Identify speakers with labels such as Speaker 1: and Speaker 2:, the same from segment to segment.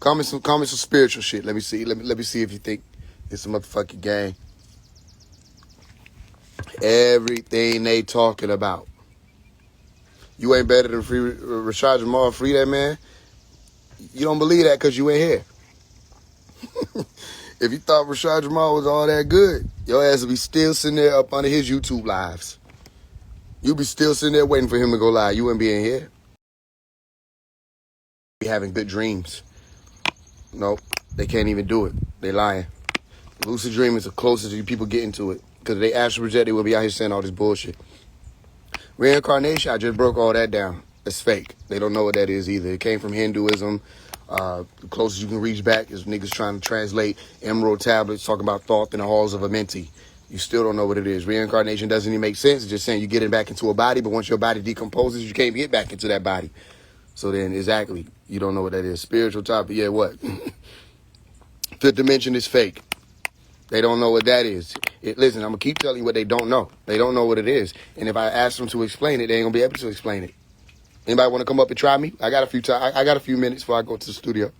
Speaker 1: Comment some spiritual shit. Let me see. Let me see if you think it's a motherfucking gang. Everything they talking about. You ain't better than free Rashad Jamal. Free that man. You don't believe that because you ain't here. If you thought Rashad Jamal was all that good, your ass would be still sitting there up under his YouTube lives. You'd be still sitting there waiting for him to go live. You wouldn't be in here. Be having good dreams. Nope, they can't even do it. They lying. Lucid dreaming is the closest you people get into it. Because if they astral project, they will be out here saying all this bullshit. Reincarnation, I just broke all that down. It's fake. They don't know what that is either. It came from Hinduism. The closest you can reach back is niggas trying to translate emerald tablets, talking about thought in the halls of a Amenti. You still don't know what it is. Reincarnation doesn't even make sense. It's just saying you're getting back into a body, but once your body decomposes, you can't get back into that body. So then, exactly, you don't know what that is. Spiritual topic, yeah, what? Fifth dimension is fake. They don't know what that is. Listen, I'm going to keep telling you what they don't know. They don't know what it is. And if I ask them to explain it, they ain't going to be able to explain it. Anybody want to come up and try me? I got a few minutes before I go to the studio.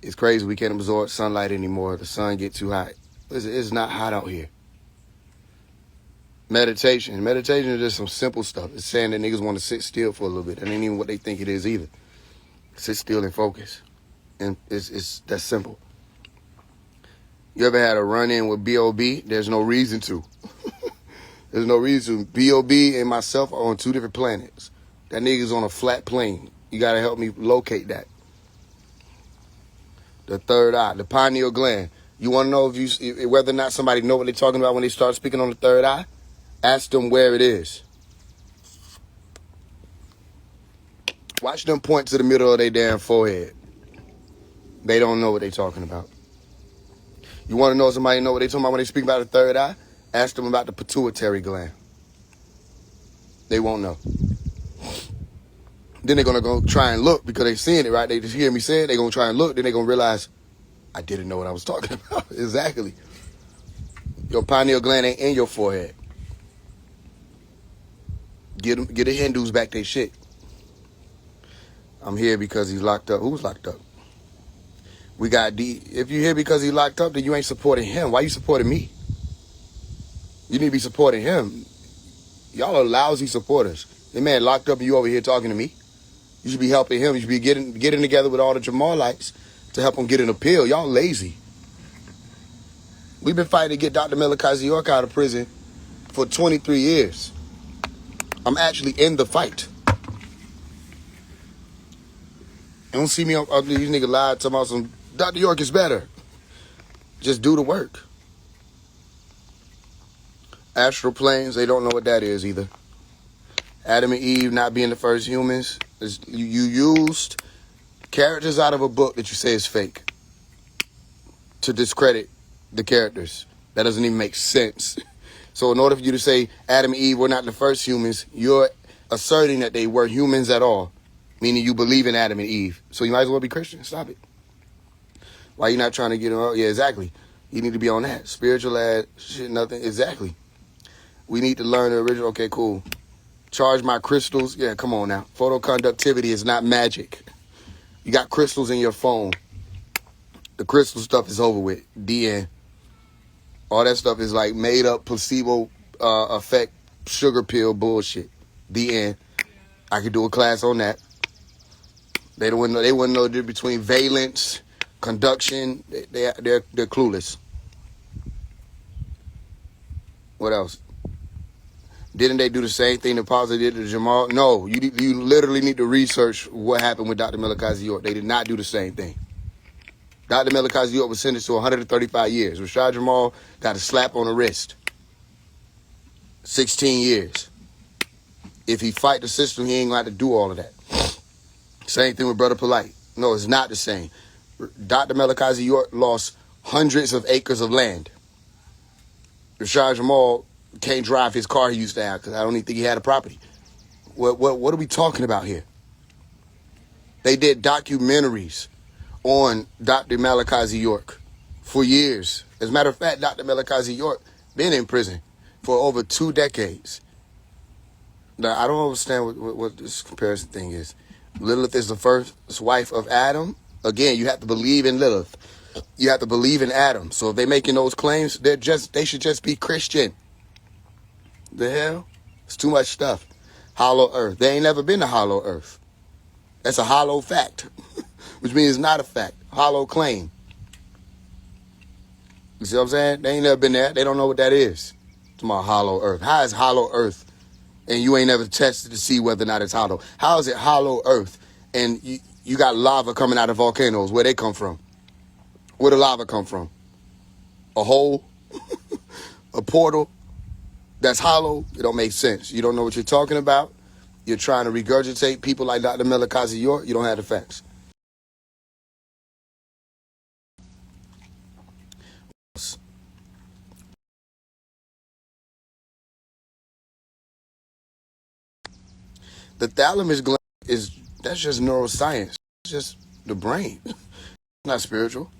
Speaker 1: It's crazy. We can't absorb sunlight anymore. The sun get too hot. It's not hot out here. Meditation. Meditation is just some simple stuff. It's saying that niggas want to sit still for a little bit. That ain't even what they think it is either. Sit still and focus. And it's that simple. You ever had a run-in with B.O.B.? There's no reason to. There's no reason to. B.O.B. and myself are on two different planets. That nigga's on a flat plane. You got to help me locate that. The third eye, the pineal gland. You want to know whether or not somebody know what they're talking about when they start speaking on the third eye? Ask them where it is. Watch them point to the middle of their damn forehead. They don't know what they're talking about. You want to know if somebody know what they're talking about when they speak about the third eye? Ask them about the pituitary gland. They won't know. Then they're going to go try and look because they're seeing it, right? They just hear me say it. They're going to try and look. Then they're going to realize, I didn't know what I was talking about. Exactly. Your pineal gland ain't in your forehead. Get the Hindus back their shit. I'm here because he's locked up. Who's locked up? We got if you're here because he's locked up, then you ain't supporting him. Why you supporting me? You need to be supporting him. Y'all are lousy supporters. The man locked up and you over here talking to me. You should be helping him. You should be getting together with all the Jamalites to help him get an appeal. Y'all lazy. We've been fighting to get Dr. Malachi York out of prison for 23 years. I'm actually in the fight. You don't see me on these niggas live talking about some Dr. York is better. Just do the work. Astral planes, they don't know what that is either. Adam and Eve not being the first humans. You used characters out of a book that you say is fake to discredit the characters. That doesn't even make sense. So in order for you to say Adam and Eve were not the first humans, you're asserting that they were humans at all, meaning you believe in Adam and Eve. So you might as well be Christian. Stop it. Why you not trying to get them out? Yeah, exactly. You need to be on that. Spiritual ad, shit, nothing. Exactly. We need to learn the original. Okay, cool. Charge my crystals. Yeah, come on now. Photoconductivity is not magic. You got crystals in your phone. The crystal stuff is over with. The end. All that stuff is like made up placebo effect sugar pill bullshit. The end. I could do a class on that. They wouldn't know the difference between valence, conduction. They're clueless. What else? Didn't they do the same thing that Pausa did to Jamal? No, you literally need to research what happened with Dr. Malachi York. They did not do the same thing. Dr. Malachi York was sentenced to 135 years. Rashad Jamal got a slap on the wrist. 16 years. If he fight the system, he ain't going to have to do all of that. Same thing with Brother Polite. No, it's not the same. Dr. Malachi York lost hundreds of acres of land. Rashad Jamal can't drive his car he used to have because I don't even think he had a property. What are we talking about here? They did documentaries on Dr. Malachi York for years. As a matter of fact, Dr. Malachi York been in prison for over 2 decades. Now, I don't understand what this comparison thing is. Lilith is the first wife of Adam. Again, you have to believe in Lilith. You have to believe in Adam. So if they're making those claims, they should just be Christian. The hell? It's too much stuff. Hollow earth. They ain't never been to hollow earth. That's a hollow fact, which means it's not a fact. Hollow claim. You see what I'm saying? They ain't never been there. They don't know what that is. It's about hollow earth. How is hollow earth? And you ain't never tested to see whether or not it's hollow. How is it hollow earth? And you got lava coming out of volcanoes. Where they come from? Where the lava come from? A hole? A portal? That's hollow? It don't make sense. You don't know what you're talking about. You're trying to regurgitate people like Dr. Melikazi York. You don't have the facts. The thalamus gland that's just neuroscience. It's just the brain. It's not spiritual.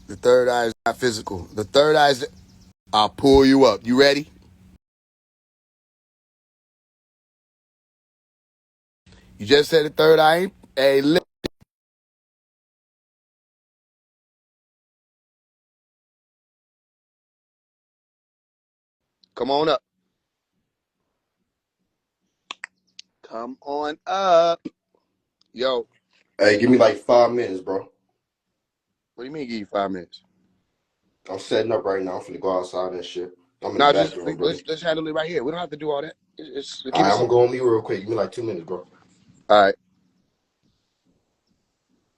Speaker 1: The third eye is not physical. The third eye is... I'll pull you up. You ready? You just said the third eye ain't... Hey, come on up. Come on up. Yo.
Speaker 2: Hey, give me like 5 minutes, bro.
Speaker 1: What do you mean give you 5 minutes?
Speaker 2: I'm setting up right now. I'm finna go outside and shit. I'm in the
Speaker 1: No, just
Speaker 2: bathroom, brother.
Speaker 1: let's handle it right here. We don't have to do all that.
Speaker 2: All
Speaker 1: Give me
Speaker 2: right, I'm gonna
Speaker 1: some.
Speaker 2: go on me real quick. Give me like 2 minutes, bro.
Speaker 1: All right.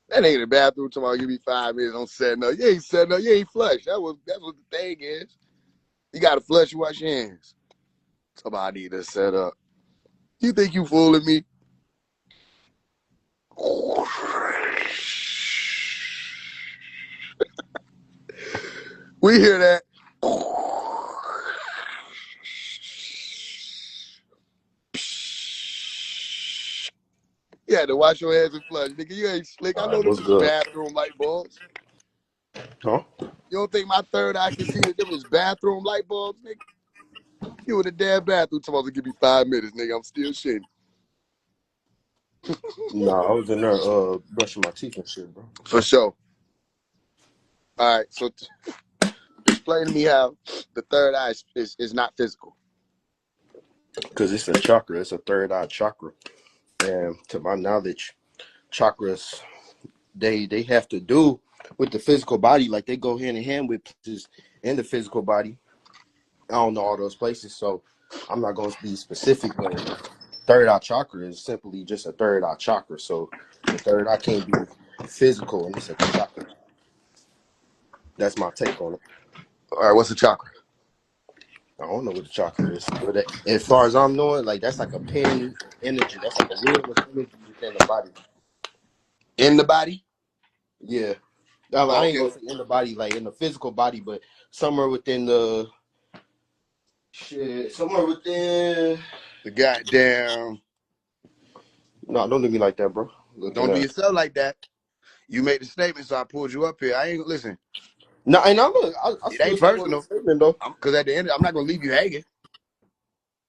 Speaker 1: That ain't the bathroom tomorrow. Give me 5 minutes. I'm setting up. You ain't setting up. You ain't flush. That's what the thing is. You gotta flush and wash your hands. Somebody need to set up. You think you fooling me? We hear that. You had to wash your hands and flush. Nigga, you ain't slick. I
Speaker 2: All
Speaker 1: know
Speaker 2: right,
Speaker 1: them
Speaker 2: what's
Speaker 1: is
Speaker 2: good?
Speaker 1: bathroom light bulbs.
Speaker 2: Huh?
Speaker 1: You don't think my third eye can see that them is bathroom light bulbs, nigga? You in the damn bathroom supposed to give me 5 minutes, nigga. I'm still shitting.
Speaker 2: Nah, I was in there brushing my teeth and shit, bro.
Speaker 1: For sure. All right, so explain to me how the third eye is not physical.
Speaker 2: Cause it's a chakra. It's a third eye chakra, and to my knowledge, chakras they have to do with the physical body. Like they go hand in hand with places in the physical body. I don't know all those places, so I'm not gonna be specific, but third eye chakra is simply just a third eye chakra. So the third eye can't be physical and it's a chakra. That's my take on it.
Speaker 1: All right, what's a chakra?
Speaker 2: I don't know what the chakra is. But as far as I'm knowing, like that's like a pin of energy. That's like a wheel of energy within the body.
Speaker 1: In the body?
Speaker 2: Yeah.
Speaker 1: Oh,
Speaker 2: I ain't
Speaker 1: okay.
Speaker 2: gonna say in the body, like in the physical body, but somewhere within the shit. Somewhere within.
Speaker 1: The goddamn.
Speaker 2: No, don't do me like that, bro. Looking
Speaker 1: Don't do
Speaker 2: at.
Speaker 1: yourself like that. You made the statement, so I pulled you up here. I ain't listen.
Speaker 2: No, and I look. I
Speaker 1: It
Speaker 2: still
Speaker 1: ain't
Speaker 2: stand on the
Speaker 1: personal.
Speaker 2: statement though.
Speaker 1: Because at the end, I'm not gonna leave you hanging.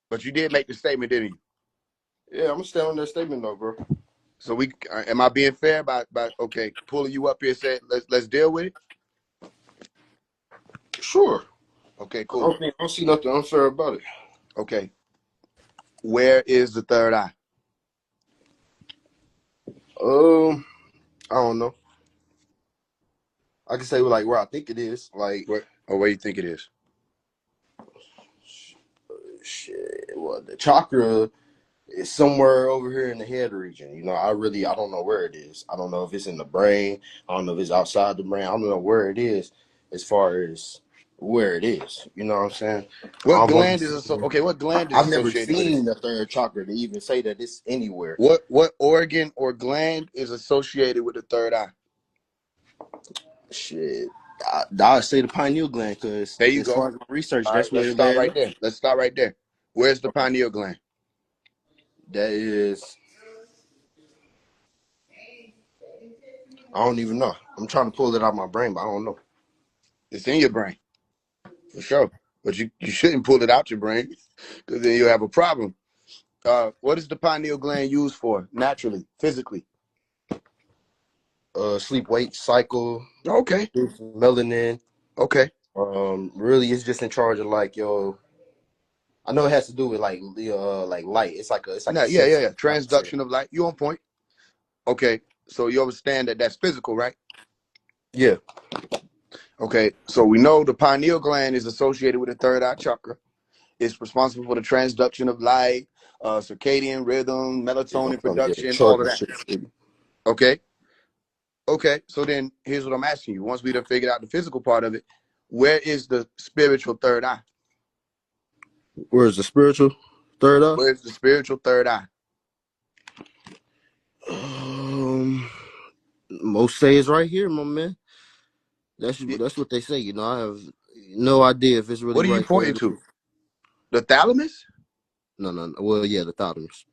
Speaker 1: But you did make the statement, didn't you?
Speaker 2: Yeah, I'm gonna stand on that statement though, bro.
Speaker 1: So am I being fair by okay pulling you up here saying let's deal with it?
Speaker 2: Sure.
Speaker 1: Okay,
Speaker 2: I
Speaker 1: cool.
Speaker 2: don't see nothing unfair about it.
Speaker 1: Okay, where is the third eye?
Speaker 2: I don't know. I can say like where I think it is. Like
Speaker 1: Where you think it is?
Speaker 2: shit. Well, the chakra is somewhere over here in the head region. You know, I don't know where it is. I don't know if it's in the brain. I don't know if it's outside the brain. I don't know where it is as far as where it is. You know what I'm saying?
Speaker 1: What
Speaker 2: I've only
Speaker 1: gland is
Speaker 2: seen,
Speaker 1: okay? What gland is
Speaker 2: I've never
Speaker 1: associated with it?
Speaker 2: seen the third chakra to even say that it's anywhere.
Speaker 1: What organ or gland is associated with the third eye?
Speaker 2: Shit. I'd say the pineal gland because
Speaker 1: There you
Speaker 2: as
Speaker 1: go.
Speaker 2: far as research,
Speaker 1: All right,
Speaker 2: that's
Speaker 1: let's
Speaker 2: where
Speaker 1: start
Speaker 2: they're
Speaker 1: right
Speaker 2: at.
Speaker 1: there. Let's start right there. Where's the pineal gland?
Speaker 2: That is, I don't even know. I'm trying to pull it out of my brain, but I don't know.
Speaker 1: It's in your brain for sure. But you shouldn't pull it out your brain because then you'll have a problem. What is the pineal gland used for naturally, physically?
Speaker 2: sleep wake cycle,
Speaker 1: Okay.
Speaker 2: melanin.
Speaker 1: Okay.
Speaker 2: Really, it's just in charge of like yo. I know it has to do with like light. It's like
Speaker 1: Now,
Speaker 2: a
Speaker 1: yeah, yeah,
Speaker 2: sensor.
Speaker 1: yeah.
Speaker 2: Like you said.
Speaker 1: Transduction of light. You on point. Okay. So you understand that that's physical, right?
Speaker 2: Yeah.
Speaker 1: Okay. So we know the pineal gland is associated with the third eye chakra. It's responsible for the transduction of light, circadian rhythm,
Speaker 2: Yeah, I'm
Speaker 1: melatonin
Speaker 2: trying to get a
Speaker 1: production,
Speaker 2: chart
Speaker 1: all of
Speaker 2: and
Speaker 1: that.
Speaker 2: shit.
Speaker 1: Okay. Okay. So then here's what I'm asking you. Once we done figured out the physical part of it, where is the spiritual third eye?
Speaker 2: Where's the spiritual third eye?
Speaker 1: Where's the spiritual third eye?
Speaker 2: Um, Most say it's right here, my man.
Speaker 1: It-
Speaker 2: That's what they say. You know, I have no idea if it's really
Speaker 1: what are you
Speaker 2: right
Speaker 1: pointing
Speaker 2: there.
Speaker 1: to? The thalamus?
Speaker 2: No, no, no. Well, yeah, the thalamus.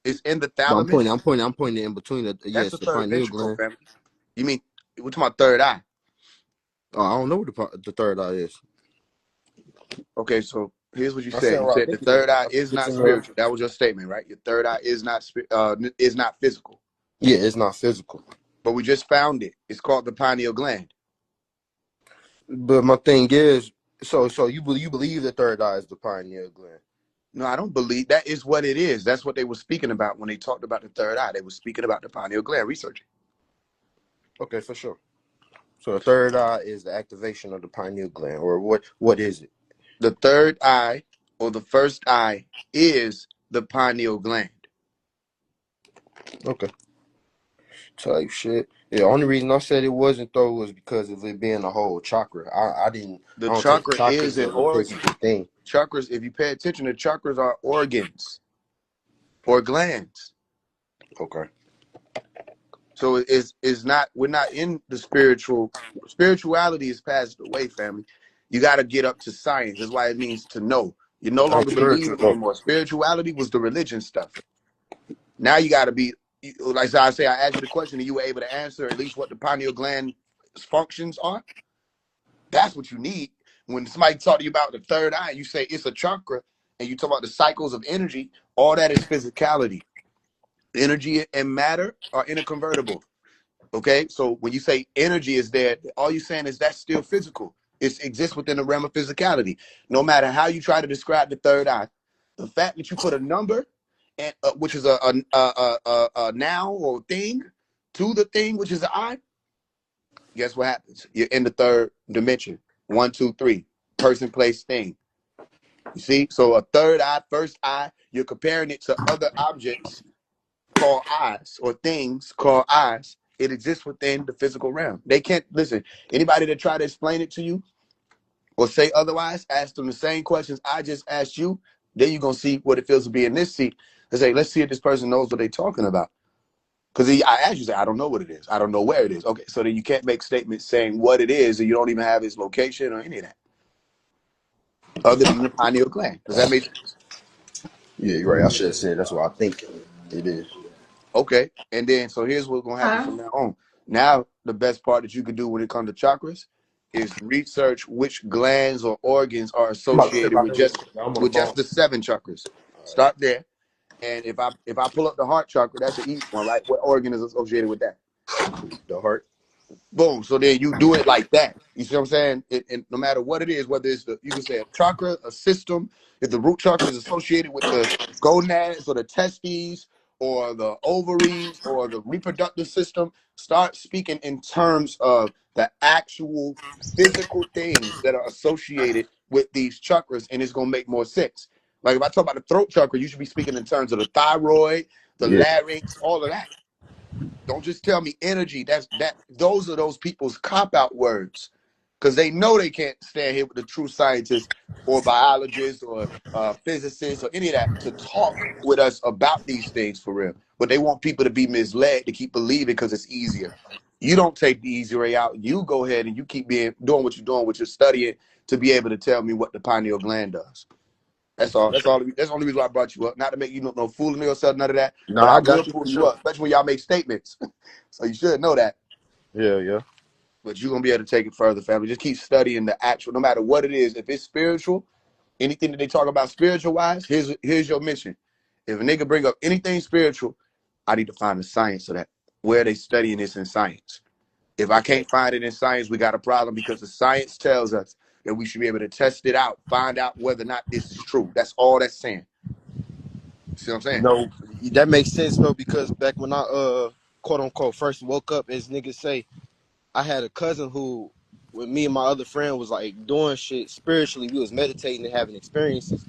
Speaker 1: It's in the
Speaker 2: But
Speaker 1: thalamus.
Speaker 2: I'm pointing in between the
Speaker 1: That's the
Speaker 2: yes, the
Speaker 1: third
Speaker 2: pineal
Speaker 1: ventricle,
Speaker 2: gland.
Speaker 1: family. You mean we're talking about third eye?
Speaker 2: Oh, I don't know what the third eye is.
Speaker 1: Okay, so here's what you
Speaker 2: I
Speaker 1: said.
Speaker 2: said,
Speaker 1: You
Speaker 2: well, I
Speaker 1: said the
Speaker 2: think it's in.
Speaker 1: third eye
Speaker 2: I think
Speaker 1: is
Speaker 2: it's
Speaker 1: not
Speaker 2: in.
Speaker 1: spiritual. That was your statement, right? Your third eye is not physical.
Speaker 2: Yeah, it's not physical.
Speaker 1: But we just found it. It's called the pineal gland.
Speaker 2: But my thing is, so you believe the third eye is the pineal gland?
Speaker 1: No, I don't believe that is what it is. That's what they were speaking about when they talked about the third eye. They were speaking about the pineal gland. Research it.
Speaker 2: Okay, for sure. So the third eye is the activation of the pineal gland, or what? What is it?
Speaker 1: The third eye or the first eye is the pineal gland.
Speaker 2: Okay, type shit. Yeah, only reason I said it wasn't though was because of it being a whole chakra.
Speaker 1: The
Speaker 2: I don't take the
Speaker 1: chakra is
Speaker 2: chakras
Speaker 1: an
Speaker 2: as a
Speaker 1: organ.
Speaker 2: physical thing.
Speaker 1: Chakras, if you pay attention, the chakras are organs or glands.
Speaker 2: Okay.
Speaker 1: So it's not, we're not in the spirituality is passed away, family. You got to get up to science. That's why it means to know. You're no
Speaker 2: I'm
Speaker 1: longer
Speaker 2: spiritual
Speaker 1: believing
Speaker 2: though.
Speaker 1: anymore. Spirituality was the religion stuff. Now you got to be, like I say, I asked you the question and you were able to answer at least what the pineal gland functions are. That's what you need. When somebody talk to you about the third eye, you say it's a chakra, and you talk about the cycles of energy. All that is physicality. Energy and matter are interconvertible. Okay, so when you say energy is there, all you're saying is that's still physical. It exists within the realm of physicality. No matter how you try to describe the third eye, the fact that you put a number, and which is a noun or thing, to the thing which is the eye, guess what happens? You're in the third dimension. One, two, three. Person, place, thing. You see? So a third eye, first eye, you're comparing it to other objects called eyes or things called eyes. It exists within the physical realm. They can't listen. Anybody that try to explain it to you or say otherwise, ask them the same questions I just asked you. Then you're gonna see what it feels to be in this seat and say, let's see if this person knows what they're talking about. Because I asked you, say, I don't know what it is. I don't know where it is. Okay, so then you can't make statements saying what it is, and you don't even have its location or any of that, other than the pineal gland. Does that make sense?
Speaker 2: Yeah, you're right. I should have said that's what I think it is.
Speaker 1: Okay. And then, so here's what's going to happen from now on. Now, the best part that you can do when it comes to chakras is research which glands or organs are
Speaker 2: I'm about to step
Speaker 1: associated
Speaker 2: out there real quick. I'm on the
Speaker 1: with
Speaker 2: phone.
Speaker 1: just the seven chakras. Start there. And if I pull up the heart chakra, that's an easy one, right? What organ is associated with that?
Speaker 2: The heart.
Speaker 1: Boom. So then you do it like that. You see what I'm saying? And no matter what it is, whether it's you can say a chakra, a system, if the root chakra is associated with the gonads or the testes or the ovaries or the reproductive system, start speaking in terms of the actual physical things that are associated with these chakras, and it's gonna make more sense. Like if I talk about the throat chakra, you should be speaking in terms of the thyroid, the
Speaker 2: Yeah.
Speaker 1: larynx, all of that. Don't just tell me energy. Those are those people's cop out words because they know they can't stand here with the true scientists or biologists or physicists or any of that to talk with us about these things for real. But they want people to be misled to keep believing because it's easier. You don't take the easy way out. You go ahead and you keep doing what you're doing, what you're studying to be able to tell me what the pineal gland does. That's all. That's all. That's the only reason why I brought you up. Not to make you no fooling yourself, none of that.
Speaker 2: No,
Speaker 1: But I
Speaker 2: I
Speaker 1: will
Speaker 2: got you
Speaker 1: pull
Speaker 2: for
Speaker 1: you
Speaker 2: sure.
Speaker 1: up, especially when y'all make statements. So you should know that.
Speaker 2: Yeah, yeah.
Speaker 1: But you're gonna be able to take it further, family. Just keep studying the actual, no matter what it is. If it's spiritual, anything that they talk about spiritual wise, here's your mission. If a nigga bring up anything spiritual, I need to find the science of that. Where are they studying this in science? If I
Speaker 2: Okay.
Speaker 1: can't find it in science, we got a problem because the science tells us that we should be able to test it out, find out whether or not this is true. That's all that's saying. See what I'm
Speaker 2: You
Speaker 1: saying?
Speaker 2: know, that makes sense though, because back when I quote unquote first woke up, as niggas say, I had a cousin who, when me and my other friend was like doing shit spiritually, we was meditating and having experiences.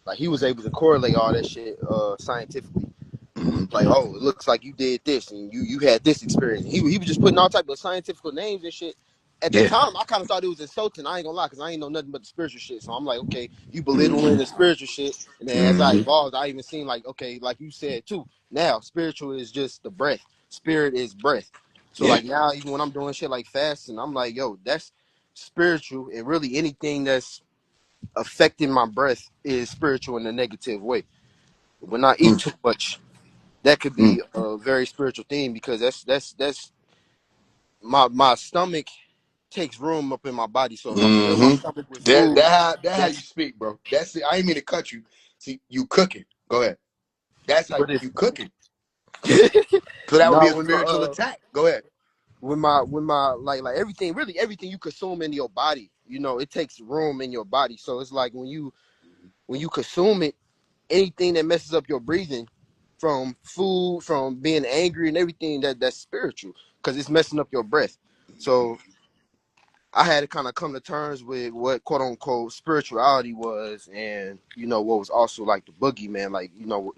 Speaker 2: Like he was able to correlate all that shit scientifically.
Speaker 1: Mm-hmm.
Speaker 2: Like, oh, it looks like you did this and you had this experience. He was just putting all type of scientific names and shit. At the
Speaker 1: Yeah.
Speaker 2: time, I kind of thought it was insulting. I ain't gonna lie, because I ain't know nothing but the spiritual shit. So I'm like, okay, you belittling
Speaker 1: Mm-hmm.
Speaker 2: the spiritual shit. And then as I
Speaker 1: Mm-hmm.
Speaker 2: evolved, I even seen like, okay, like you said too. Now spiritual is just the breath. Spirit is breath. So
Speaker 1: Yeah.
Speaker 2: like now, even when I'm doing shit like fasting, I'm like, yo, that's spiritual, and really anything that's affecting my breath is spiritual in a negative way. When I eat too much, that could
Speaker 1: Mm-hmm.
Speaker 2: be a very spiritual thing, because that's my stomach takes room up in my body. So if I'm filling my
Speaker 1: Mm-hmm.
Speaker 2: stomach with
Speaker 1: That
Speaker 2: food,
Speaker 1: how you
Speaker 2: that's
Speaker 1: speak, bro. That's it. I ain't mean to cut you. See, you cooking. Go ahead. That's how
Speaker 2: but if
Speaker 1: you cooking. So that would be
Speaker 2: no
Speaker 1: a spiritual attack. Go ahead.
Speaker 2: when my like everything, really everything you consume in your body, it takes room in your body. So it's like when you consume it, anything that messes up your breathing, from food, from being angry and everything, that's spiritual, because it's messing up your breath. So I had to kind of come to terms with what quote unquote spirituality was, and what was also like the boogeyman, like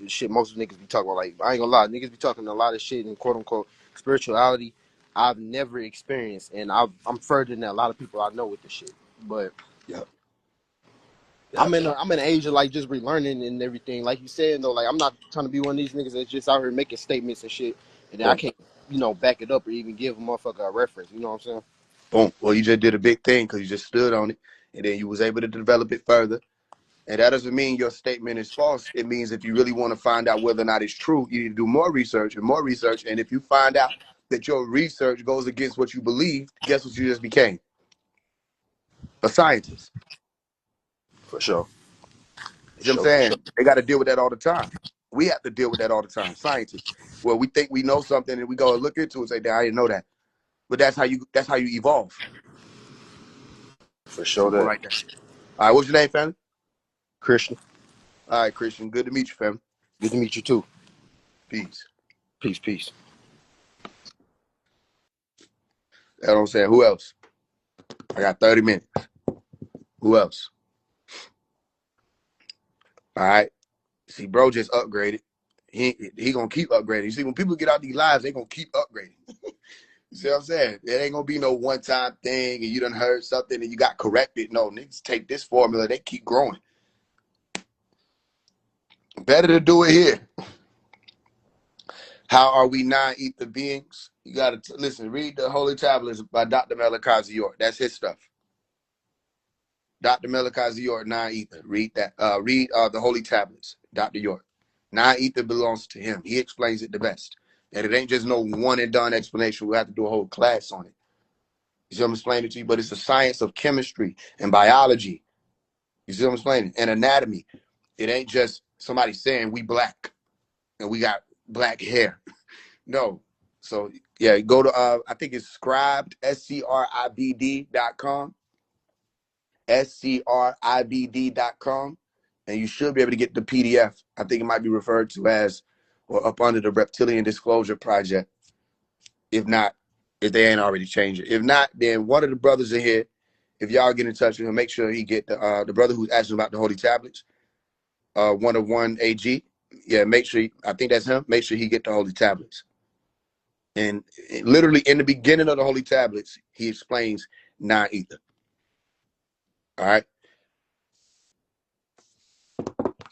Speaker 2: shit most niggas be talking about. Like, I ain't gonna lie, niggas be talking a lot of shit in quote unquote spirituality I've never experienced, and I'm further than a lot of people I know with this shit. But
Speaker 1: Yep.
Speaker 2: I'm
Speaker 1: Yep.
Speaker 2: in I'm in an age of like just relearning and everything. Like you said though, like I'm not trying to be one of these niggas that's just out here making statements and shit, and then I
Speaker 1: Boom.
Speaker 2: can't back it up or even give a motherfucker a reference. You know what I'm saying?
Speaker 1: Boom. Well, you just did a big thing because you just stood on it, and then you was able to develop it further. And that doesn't mean your statement is false. It means if you really want to find out whether or not it's true, you need to do more research and more research. And if you find out that your research goes against what you believed, guess what you just became? A scientist.
Speaker 2: For sure.
Speaker 1: You
Speaker 2: For
Speaker 1: see what I'm
Speaker 2: sure. For sure.
Speaker 1: saying? They got to deal with that all the time. We have to deal with that all the time. Scientists. Well, we think we know something and we go and look into it and say, I didn't know that. But that's how you evolve.
Speaker 2: For sure
Speaker 1: Simple
Speaker 2: that.
Speaker 1: like that. All right, what's your name, family?
Speaker 2: Christian,
Speaker 1: All right, Christian. Good to meet you, family.
Speaker 2: good to meet you too.
Speaker 1: Peace.
Speaker 2: Peace, peace.
Speaker 1: That's what I'm saying. Who else? I got 30 minutes. Who else? All right. See, bro just upgraded. He gonna keep upgrading. You see, when people get out these lives, they gonna keep upgrading. You see what I'm saying? It ain't gonna be no one time thing and you done heard something and you got corrected. No, niggas take this formula, they keep growing. Better to do it here. How are we non-ether beings? You gotta listen, read the Holy Tablets by Dr. Malachi York. That's his stuff. Dr. Malachi York, non-ether. Read that. Read the Holy Tablets, Dr. York. Non-ether belongs to him. He explains it the best. And it ain't just no one and done explanation. We have to do a whole class on it. You see what I'm explaining to you? But it's a science of chemistry and biology. You see what I'm explaining? And anatomy. It ain't just somebody saying we black and we got black hair. No. So yeah, go to I think it's scribed, SCRIBD.com. SCRIBD.com. And you should be able to get the PDF. I think it might be referred to as or up under the Reptilian Disclosure Project. If not, if they ain't already changed it. If not, then one of the brothers in here, if y'all get in touch with him, make sure he get the brother who's asking about the holy tablets, 101 AG. Yeah, make sure I think that's him. Make sure he get the holy tablets. And literally in the beginning of the holy tablets, he explains non-ether. All right.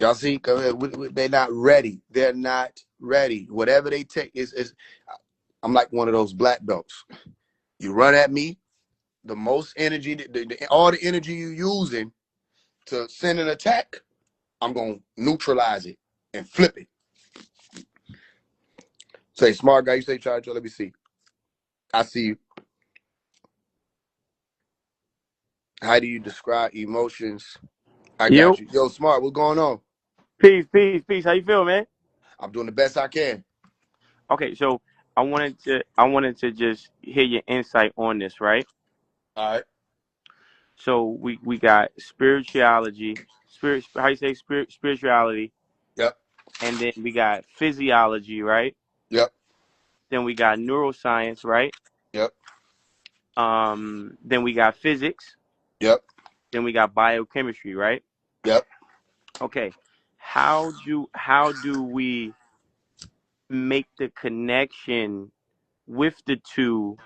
Speaker 1: Y'all see, they're not ready. They're not ready. Whatever they take is I'm like one of those black belts. You run at me, the most energy, all the energy you using to send an attack, I'm gonna neutralize it and flip it. Say smart guy, you say charge. Let me see. I see you. How do you describe emotions? I got
Speaker 3: Yo,
Speaker 1: you. Yo, smart, what's going on?
Speaker 3: peace, peace, peace. How you feel, man?
Speaker 1: I'm doing the best I can.
Speaker 3: Okay, so I wanted to just hear your insight on this, right?
Speaker 1: All right.
Speaker 3: So we got spirituality, how you say spirituality,
Speaker 1: Yep.
Speaker 3: and then we got physiology, right?
Speaker 1: Yep.
Speaker 3: Then we got neuroscience, right?
Speaker 1: Yep.
Speaker 3: Then we got physics.
Speaker 1: Yep.
Speaker 3: Then we got biochemistry, right?
Speaker 1: Yep.
Speaker 3: Okay. How do we make the connection with the two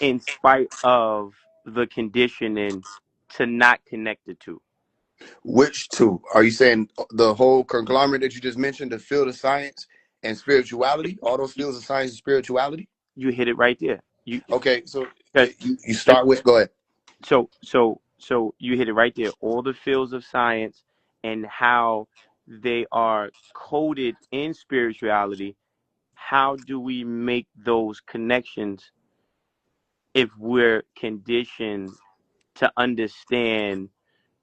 Speaker 3: in spite of the conditioning to not connect the two?
Speaker 1: Which two? Are you saying the whole conglomerate that you just mentioned, the field of science and spirituality, all those fields of science and spirituality?
Speaker 3: You hit it right there. You
Speaker 1: Okay, so
Speaker 3: because
Speaker 1: you start with, go ahead.
Speaker 3: so you hit it right there. All the fields of science and how they are coded in spirituality. How do we make those connections if we're conditioned to understand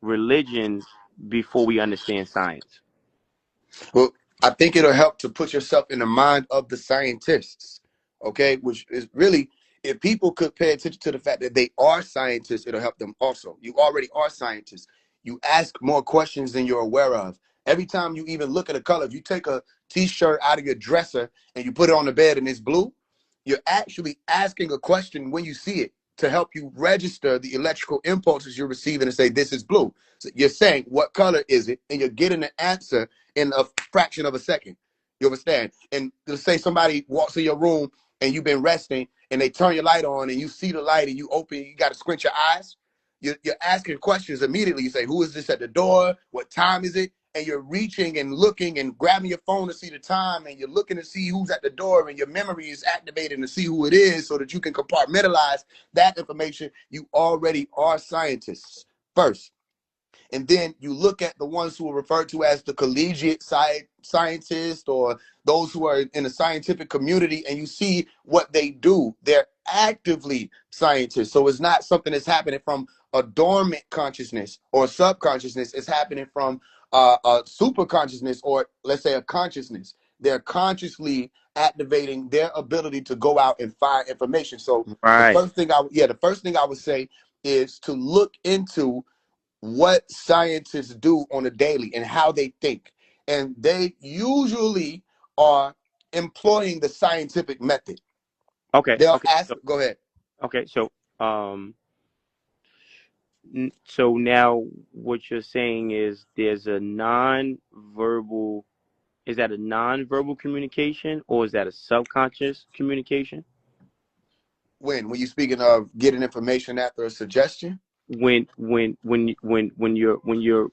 Speaker 3: religion before we understand science?
Speaker 1: Well, I think it'll help to put yourself in the mind of the scientists, okay? Which is really, if people could pay attention to the fact that they are scientists, it'll help them also. You already are scientists. You ask more questions than you're aware of. Every time you even look at a color, if you take a t-shirt out of your dresser and you put it on the bed and it's blue, you're actually asking a question when you see it to help you register the electrical impulses you're receiving and say, this is blue. So you're saying, what color is it? And you're getting an answer in a fraction of a second. You understand? And let's say somebody walks in your room and you've been resting and they turn your light on and you see the light and you open, you got to squint your eyes. You're asking questions immediately. You say, who is this at the door? What time is it? And you're reaching and looking and grabbing your phone to see the time, and you're looking to see who's at the door, and your memory is activated to see who it is so that you can compartmentalize that information. You already are scientists first. And then you look at the ones who are referred to as the collegiate scientists or those who are in the scientific community, and you see what they do. They're actively scientists. So it's not something that's happening from a dormant consciousness or subconsciousness. It's happening from a super consciousness, or let's say a consciousness. They're consciously activating their ability to go out and find information. So
Speaker 3: Right.
Speaker 1: the first thing I would say is to look into what scientists do on a daily and how they think. And they usually are employing the scientific method.
Speaker 3: Okay.
Speaker 1: They'll
Speaker 3: Okay.
Speaker 1: ask,
Speaker 3: So
Speaker 1: go ahead.
Speaker 3: okay. So now what you're saying is there's a non-verbal. Is that a non-verbal communication or is that a subconscious communication?
Speaker 1: When you're speaking of getting information after a suggestion,
Speaker 3: When you're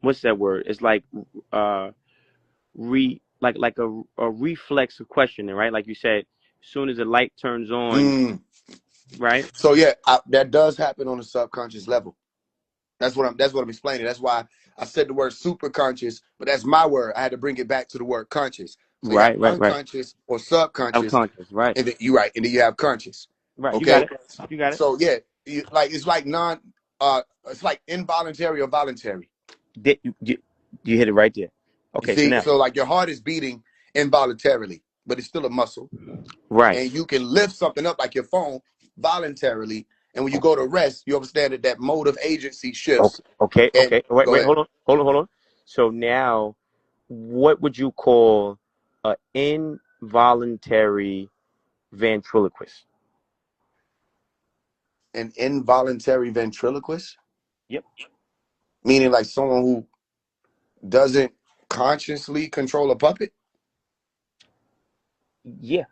Speaker 3: what's that word? It's like uh like a reflex of questioning, right? Like you said, as soon as the light turns on,
Speaker 1: mm.
Speaker 3: right?
Speaker 1: So yeah, that does happen on a subconscious level. That's what I'm explaining. That's why I said the word super conscious, but that's my word. I had to bring it back to the word conscious. So you have
Speaker 3: Right.
Speaker 1: unconscious or subconscious,
Speaker 3: Subconscious, right?
Speaker 1: and then you're right, and then you have conscious.
Speaker 3: Right. You got
Speaker 1: Okay.
Speaker 3: it. You got it.
Speaker 1: So yeah, it's like it's like involuntary or voluntary.
Speaker 3: You hit it right there.
Speaker 1: You
Speaker 3: Okay, so
Speaker 1: see,
Speaker 3: now,
Speaker 1: so like your heart is beating involuntarily, but it's still a muscle,
Speaker 3: right.
Speaker 1: and you can lift something up like your phone voluntarily. And when you go to rest, you understand that mode of agency shifts. And
Speaker 3: Okay. Wait,
Speaker 1: go
Speaker 3: wait,
Speaker 1: ahead.
Speaker 3: hold on. So now, what would you call an involuntary ventriloquist?
Speaker 1: An involuntary ventriloquist,
Speaker 3: Yep.
Speaker 1: meaning like someone who doesn't consciously control a puppet.
Speaker 3: Yeah.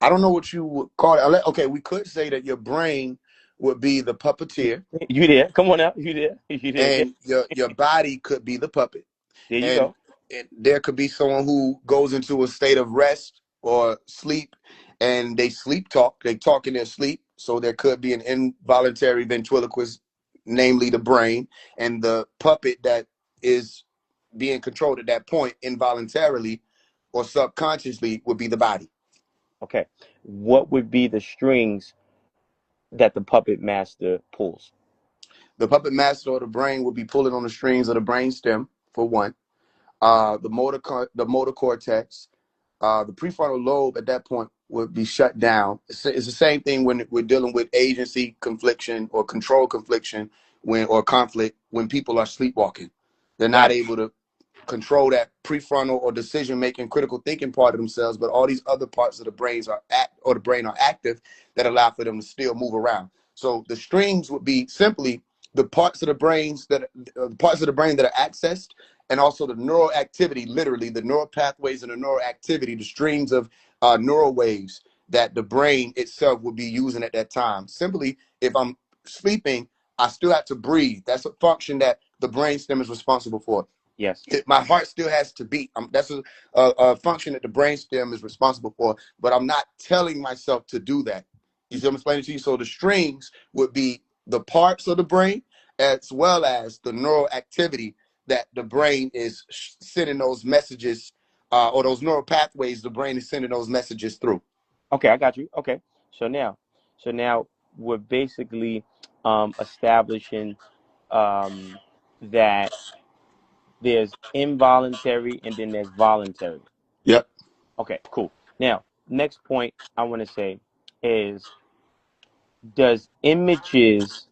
Speaker 1: I don't know what you would call it. Okay, we could say that your brain would be the puppeteer,
Speaker 3: You there? Come on out. You there? You there? Yeah.
Speaker 1: and your body could be the puppet.
Speaker 3: There you
Speaker 1: And,
Speaker 3: go.
Speaker 1: and there could be someone who goes into a state of rest or sleep, and they sleep talk. They talk in their sleep. So there could be an involuntary ventriloquist, namely the brain, and the puppet that is being controlled at that point involuntarily or subconsciously would be the body.
Speaker 3: Okay. What would be the strings that the puppet master pulls?
Speaker 1: The puppet master or the brain would be pulling on the strings of the brain stem for one. The motor cortex, the prefrontal lobe at that point would be shut down. It's the same thing when we're dealing with agency confliction or control confliction or conflict when people are sleepwalking. They're not
Speaker 3: Got it.
Speaker 1: able to control that prefrontal or decision making critical thinking part of themselves, but all these other parts of the brain are active that allow for them to still move around. So the streams would be simply the parts of the brain that are accessed, and also the neural activity, literally the neural pathways and the neural activity, the streams of neural waves that the brain itself would be using at that time. Simply, if I'm sleeping, I still have to breathe. That's a function that the brainstem is responsible for.
Speaker 3: Yes.
Speaker 1: My heart still has to beat. That's a function that the brainstem is responsible for, but I'm not telling myself to do that. You see what I'm explaining to you? So the strings would be the parts of the brain as well as the neural activity that the brain is sending those messages, or those neural pathways the brain is sending those messages through.
Speaker 3: Okay, I got you. Okay. So now we're basically establishing that there's involuntary and then there's voluntary.
Speaker 1: Yep.
Speaker 3: Okay, cool. Now, next point I want to say is, does images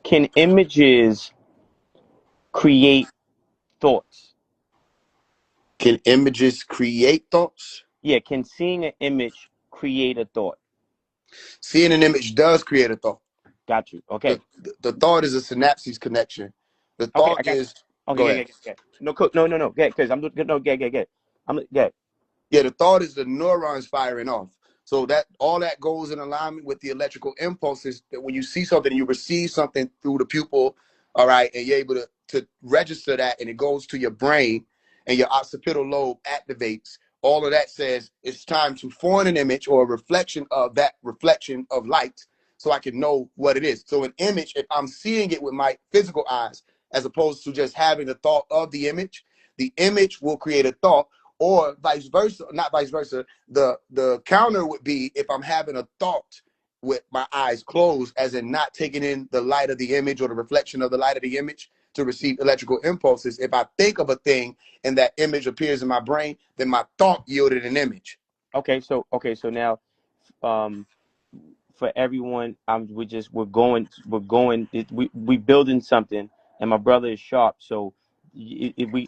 Speaker 3: can images create thoughts?
Speaker 1: Can images create thoughts?
Speaker 3: Yeah, can seeing an image create a thought?
Speaker 1: Seeing an image does create a thought.
Speaker 3: Got you.
Speaker 1: The,
Speaker 3: Okay.
Speaker 1: the thought is a synapses connection. The
Speaker 3: Okay,
Speaker 1: thought
Speaker 3: I got you.
Speaker 1: is,
Speaker 3: Okay,
Speaker 1: go
Speaker 3: yeah,
Speaker 1: ahead.
Speaker 3: yeah, yeah, yeah. No, no. Get, because I'm no, get. I'm get.
Speaker 1: Yeah, the thought is the neurons firing off. So that all that goes in alignment with the electrical impulses that when you see something, you receive something through the pupil, all right, and you're able to register that, and it goes to your brain, and your occipital lobe activates. All of that says it's time to form an image or a reflection of that reflection of light, so I can know what it is. So an image, if I'm seeing it with my physical eyes, as opposed to just having the thought of the image will create a thought, or vice versa, not vice versa. The counter would be if I'm having a thought with my eyes closed, as in not taking in the light of the image or the reflection of the light of the image to receive electrical impulses. If I think of a thing and that image appears in my brain, then my thought yielded an image.
Speaker 3: So now, um, for everyone, we building something, and my brother is sharp. So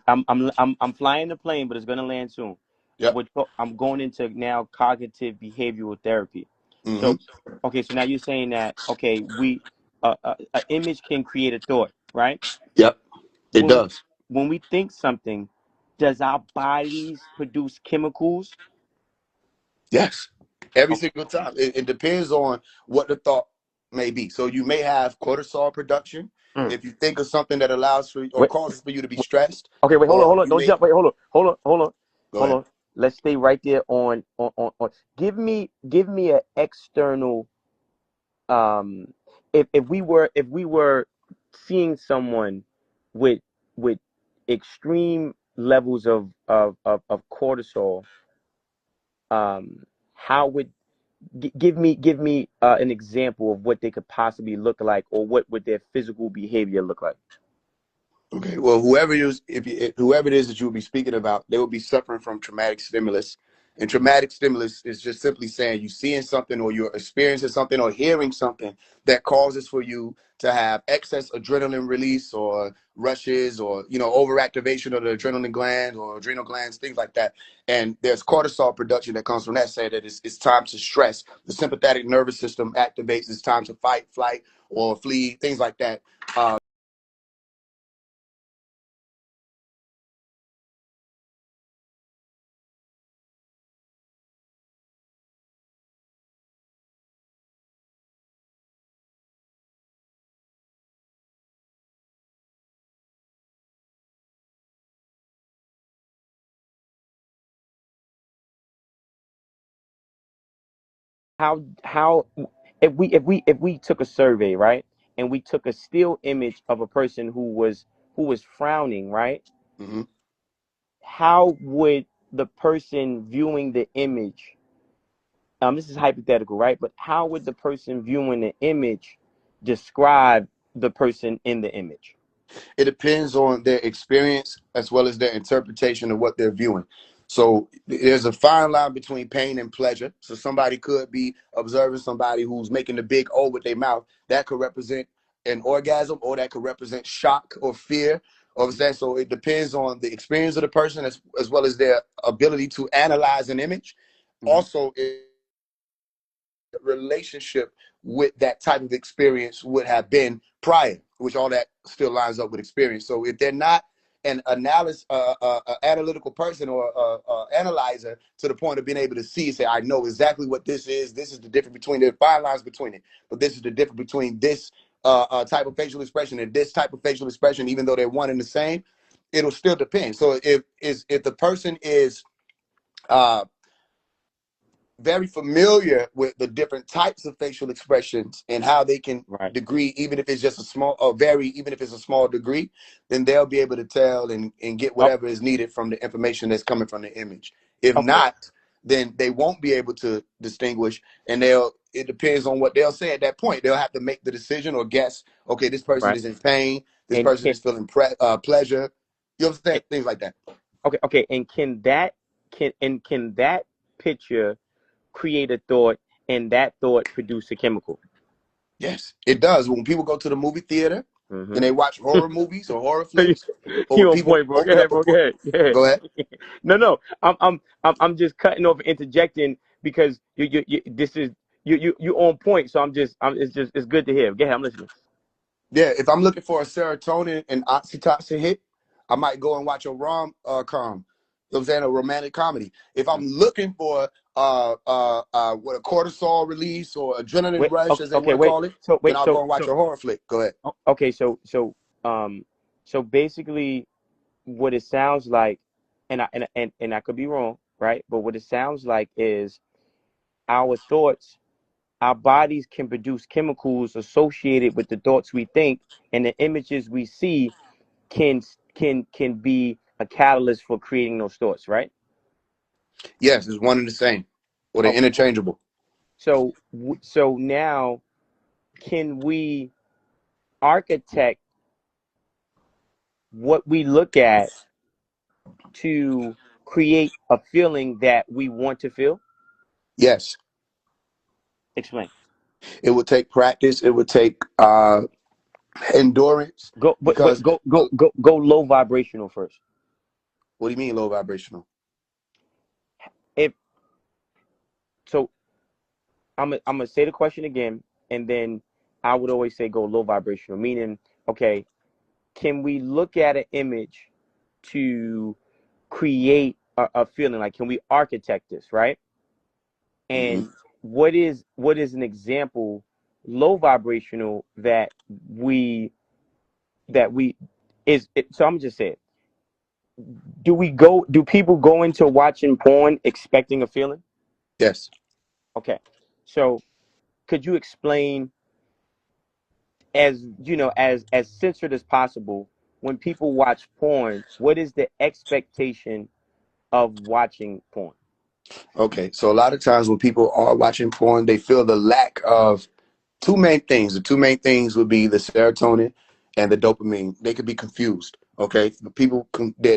Speaker 3: I'm flying the plane, but it's gonna land soon.
Speaker 1: Yep.
Speaker 3: I'm going into now cognitive behavioral therapy.
Speaker 1: Mm-hmm.
Speaker 3: So, okay, so now you're saying that, okay, an image can create a thought, right?
Speaker 1: Yep. It
Speaker 3: When
Speaker 1: does.
Speaker 3: when we think something, does our bodies produce chemicals?
Speaker 1: Yes. Every
Speaker 3: Okay.
Speaker 1: single time. It depends on what the thought may be. So you may have cortisol production
Speaker 3: Mm.
Speaker 1: if you think of something that allows for or
Speaker 3: Wait,
Speaker 1: causes for you to be stressed,
Speaker 3: okay, wait,
Speaker 1: or
Speaker 3: hold on.
Speaker 1: you
Speaker 3: Don't
Speaker 1: may
Speaker 3: jump. Wait,
Speaker 1: go
Speaker 3: hold
Speaker 1: ahead.
Speaker 3: on. Let's stay right there on. Give me an external. Um, if we were seeing someone with with extreme levels of cortisol, how would give me an example of what they could possibly look like, or what would their physical behavior look like?
Speaker 1: Okay, well, whoever it is that you will be speaking about, they will be suffering from traumatic stimulus, and traumatic stimulus is just simply saying you seeing something or you're experiencing something or hearing something that causes for you to have excess adrenaline release or rushes or overactivation of the adrenaline glands or adrenal glands, things like that. And there's cortisol production that comes from that, saying that it's time to stress. The sympathetic nervous system activates. It's time to fight, flight, or flee, things like that.
Speaker 3: How if we took a survey, right, and we took a still image of a person who was frowning, right?
Speaker 1: Mhm.
Speaker 3: How would the person viewing the image, this is hypothetical, right, but how would the person viewing the image describe the person in the image?
Speaker 1: It depends on their experience as well as their interpretation of what they're viewing. So there's a fine line between pain and pleasure. So somebody could be observing somebody who's making the big O with their mouth. That could represent an orgasm, or that could represent shock or fear. Or saying, so it depends on the experience of the person, as well as their ability to analyze an image.
Speaker 3: Hmm.
Speaker 1: Also, relationship with that type of experience would have been prior, which all that still lines up with experience. So if they're not an analytical person, or analyzer to the point of being able to see, say, I know exactly what this is. This is the difference between the fine lines between it, but this is the difference between this type of facial expression and this type of facial expression, even though they're one and the same. It'll still depend. So if the person is uh, very familiar with the different types of facial expressions and how they can
Speaker 3: Right.
Speaker 1: degree, even if it's just a small or vary, even if it's a small degree, then they'll be able to tell and get
Speaker 3: Oh,
Speaker 1: whatever is needed from the information that's coming from the image. If
Speaker 3: okay.
Speaker 1: not, then they won't be able to distinguish, and it depends on what they'll say at that point. They'll have to make the decision or guess, okay, this person
Speaker 3: Right.
Speaker 1: is in pain, this
Speaker 3: And
Speaker 1: person is feeling pleasure. You understand? Things like that.
Speaker 3: okay, okay. And can that picture create a thought, and that thought produce a chemical?
Speaker 1: Yes, it does. When people go to the movie theater and
Speaker 3: Hmm.
Speaker 1: they watch horror movies or horror flicks, or when
Speaker 3: You on
Speaker 1: people
Speaker 3: point, bro. Go
Speaker 1: open
Speaker 3: ahead,
Speaker 1: up a
Speaker 3: bro. Go
Speaker 1: book,
Speaker 3: ahead. Go ahead.
Speaker 1: go ahead.
Speaker 3: No, no. I'm just cutting off, interjecting, because you this is you on point. So it's good to hear. Go ahead. I'm listening.
Speaker 1: Yeah, if I'm looking for a serotonin and oxytocin hit, I might go and watch a com. You know what I'm saying? A romantic comedy. If I'm looking for what a cortisol release or adrenaline
Speaker 3: Wait.
Speaker 1: rush,
Speaker 3: Okay.
Speaker 1: as they
Speaker 3: Okay.
Speaker 1: want to
Speaker 3: Wait.
Speaker 1: call it,
Speaker 3: So
Speaker 1: then
Speaker 3: wait.
Speaker 1: I'll go and watch a horror flick. Go ahead.
Speaker 3: Okay. Um so basically, what it sounds like, and I could be wrong, right? But what it sounds like is our thoughts, our bodies can produce chemicals associated with the thoughts we think, and the images we see can can be a catalyst for creating those thoughts, right?
Speaker 1: Yes, it's one and the same, or they're
Speaker 3: Okay.
Speaker 1: interchangeable.
Speaker 3: So now, can we architect what we look at to create a feeling that we want to feel?
Speaker 1: Yes,
Speaker 3: Explain.
Speaker 1: it would take practice. It would take endurance,
Speaker 3: Go, but
Speaker 1: because
Speaker 3: go low vibrational first.
Speaker 1: what do you mean low vibrational?
Speaker 3: If so, I'm gonna say the question again, and then I would always say go low vibrational, meaning, okay, can we look at an image to create a feeling? Like, can we architect this, right?
Speaker 1: Hmm.
Speaker 3: And what is an example, low vibrational, we that we is it, so I'm just saying, do people go into watching porn expecting a feeling?
Speaker 1: Yes.
Speaker 3: Okay, so could you explain, as as censored as possible, when people watch porn, what is the expectation of watching porn?
Speaker 1: Okay, so a lot of times when people are watching porn, they feel the lack of two main things. The two main things would be the serotonin and the dopamine. They could be confused. Okay,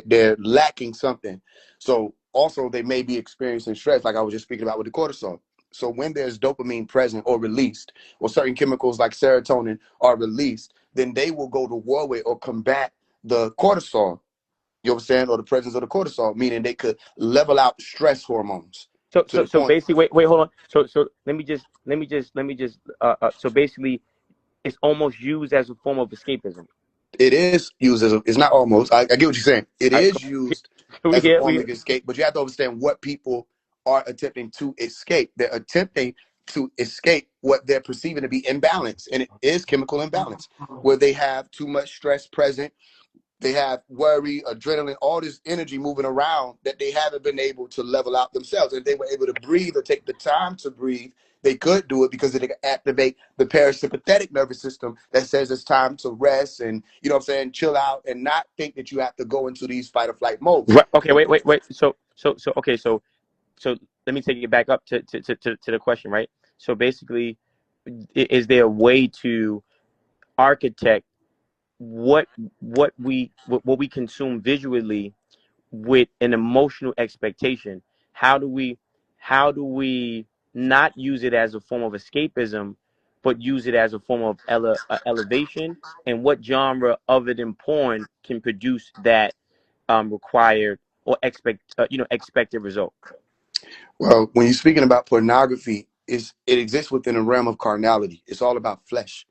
Speaker 1: they're lacking something. So also they may be experiencing stress, like I was just speaking about with the cortisol. So when there's dopamine present or released, or certain chemicals like serotonin are released, then they will go to war with or combat the cortisol. You understand? Or the presence of the cortisol, meaning they could level out stress hormones
Speaker 3: So
Speaker 1: to
Speaker 3: so
Speaker 1: the
Speaker 3: so
Speaker 1: point.
Speaker 3: basically, wait, hold on. So let me just so basically, it's almost used as a form of escapism.
Speaker 1: It is used as it's not almost. I get what you're saying. It
Speaker 3: All right,
Speaker 1: is used
Speaker 3: we
Speaker 1: as a
Speaker 3: here,
Speaker 1: form
Speaker 3: we
Speaker 1: of escape, but you have to understand what people are attempting to escape. They're attempting to escape what they're perceiving to be imbalance, and it is chemical imbalance, where they have too much stress present. They have worry, adrenaline, all this energy moving around that they haven't been able to level out themselves. If they were able to breathe or take the time to breathe, they could do it, because it could activate the parasympathetic nervous system that says it's time to rest and, you know what I'm saying, chill out and not think that you have to go into these fight or flight modes.
Speaker 3: right, okay, wait. So let me take it back up to the question, right? So basically, is there a way to architect what what we consume visually with an emotional expectation. How do we not use it as a form of escapism, but use it as a form of elevation? And what genre other than porn can produce that required or expected result?
Speaker 1: Well, when you're speaking about pornography, it exists within a realm of carnality. It's all about flesh,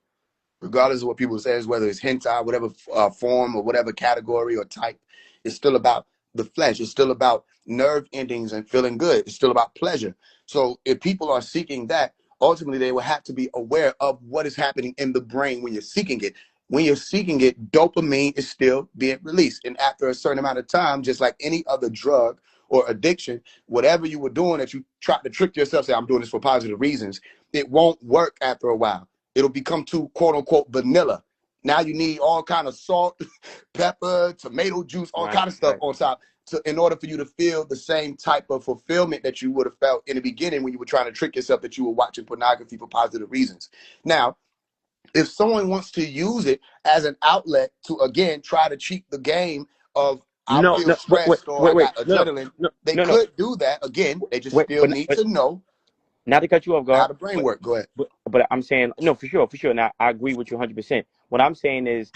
Speaker 1: regardless of what people say, whether it's hentai, whatever form or whatever category or type. It's still about the flesh. It's still about nerve endings and feeling good. It's still about pleasure. So if people are seeking that, ultimately they will have to be aware of what is happening in the brain when you're seeking it. When you're seeking it, dopamine is still being released. And after a certain amount of time, just like any other drug or addiction, whatever you were doing that you tried to trick yourself, say, I'm doing this for positive reasons, it won't work after a while. It'll become too quote unquote vanilla. Now you need all kind of salt, pepper, tomato juice, all
Speaker 3: Right,
Speaker 1: kind of stuff
Speaker 3: right.
Speaker 1: on top in order for you to feel the same type of fulfillment that you would have felt in the beginning when you were trying to trick yourself that you were watching pornography for positive reasons. Now, if someone wants to use it as an outlet to again try to cheat the game of I
Speaker 3: No,
Speaker 1: feel
Speaker 3: no, wait, wait,
Speaker 1: stressed or I
Speaker 3: wait, wait.
Speaker 1: got
Speaker 3: No,
Speaker 1: adrenaline,
Speaker 3: no,
Speaker 1: they
Speaker 3: no, no.
Speaker 1: could do that. Again, they just
Speaker 3: Wait,
Speaker 1: still need to know
Speaker 3: not to cut you off
Speaker 1: how
Speaker 3: guard,
Speaker 1: the brain works. Go ahead.
Speaker 3: but I'm saying no, for sure, for sure. Now I agree with you 100%. What I'm saying is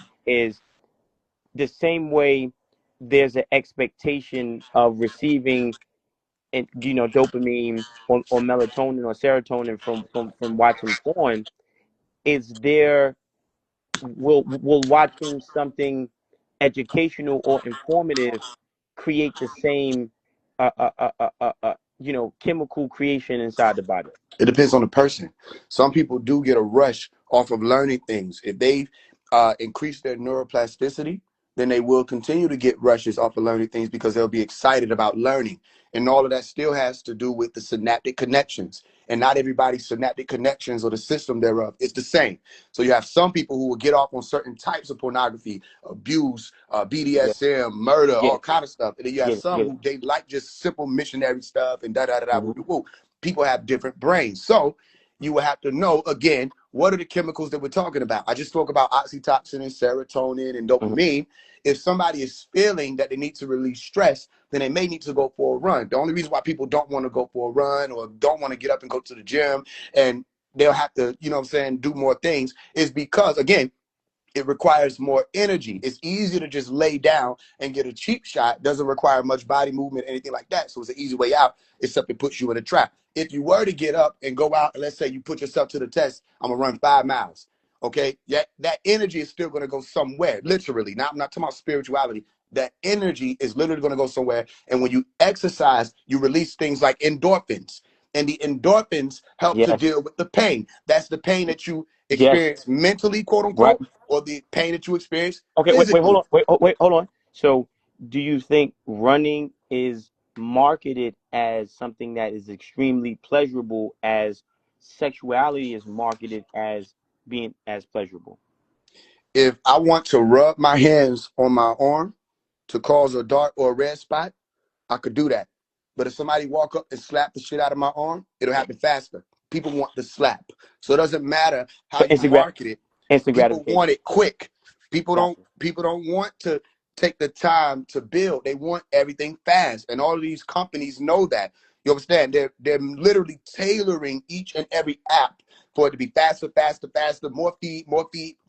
Speaker 3: the same way there's an expectation of receiving and dopamine or melatonin or serotonin from watching porn. Is there will watching something educational or informative create the same chemical creation inside the body?
Speaker 1: It depends on the person. Some people do get a rush off of learning things. If they increase their neuroplasticity, then they will continue to get rushes off of learning things because they'll be excited about learning. And all of that still has to do with the synaptic connections. And not everybody's synaptic connections or the system thereof is the same. So you have some people who will get off on certain types of pornography, abuse,
Speaker 3: Yeah,
Speaker 1: BDSM, murder,
Speaker 3: get
Speaker 1: all
Speaker 3: it,
Speaker 1: kind of stuff. And then you have
Speaker 3: get it,
Speaker 1: some
Speaker 3: get it.
Speaker 1: who they like just simple missionary stuff and da da da da woo
Speaker 3: Hmm.
Speaker 1: woo woo. People have different brains. So you will have to know again, what are the chemicals that we're talking about? I just spoke about oxytocin and serotonin and
Speaker 3: Hmm.
Speaker 1: dopamine. If somebody is feeling that they need to release stress, then they may need to go for a run. The only reason why people don't want to go for a run or don't want to get up and go to the gym and they'll have to, you know what I'm saying, do more things is because, again, it requires more energy. It's easier to just lay down and get a cheap shot. Doesn't require much body movement, anything like that. So it's an easy way out, except it puts you in a trap. If you were to get up and go out, and let's say you put yourself to the test, I'm gonna run 5 miles. Okay, that energy is still gonna go somewhere, literally. Now I'm not talking about spirituality. That energy is literally gonna go somewhere. And when you exercise, you release things like endorphins. And the endorphins help to
Speaker 3: Yes,
Speaker 1: deal with the pain. That's the pain that you
Speaker 3: yes,
Speaker 1: experience mentally, quote
Speaker 3: right.
Speaker 1: unquote, or the pain that you experience
Speaker 3: Okay, wait, hold
Speaker 1: physically.
Speaker 3: on, wait, hold on. So, do you think running is marketed as something that is extremely pleasurable, as sexuality is marketed as being as pleasurable?
Speaker 1: If I want to rub my hands on my arm to cause a dark or a red spot, I could do that. But if somebody walk up and slap the shit out of my arm, it'll happen faster. People want the slap. So it doesn't matter how
Speaker 3: So
Speaker 1: you market it.
Speaker 3: instant
Speaker 1: People want
Speaker 3: gratification.
Speaker 1: it quick.
Speaker 3: Gotcha.
Speaker 1: People don't want to take the time to build. They want everything fast. And all of these companies know that. You understand? They're literally tailoring each and every app for it to be faster, faster, faster, more feed,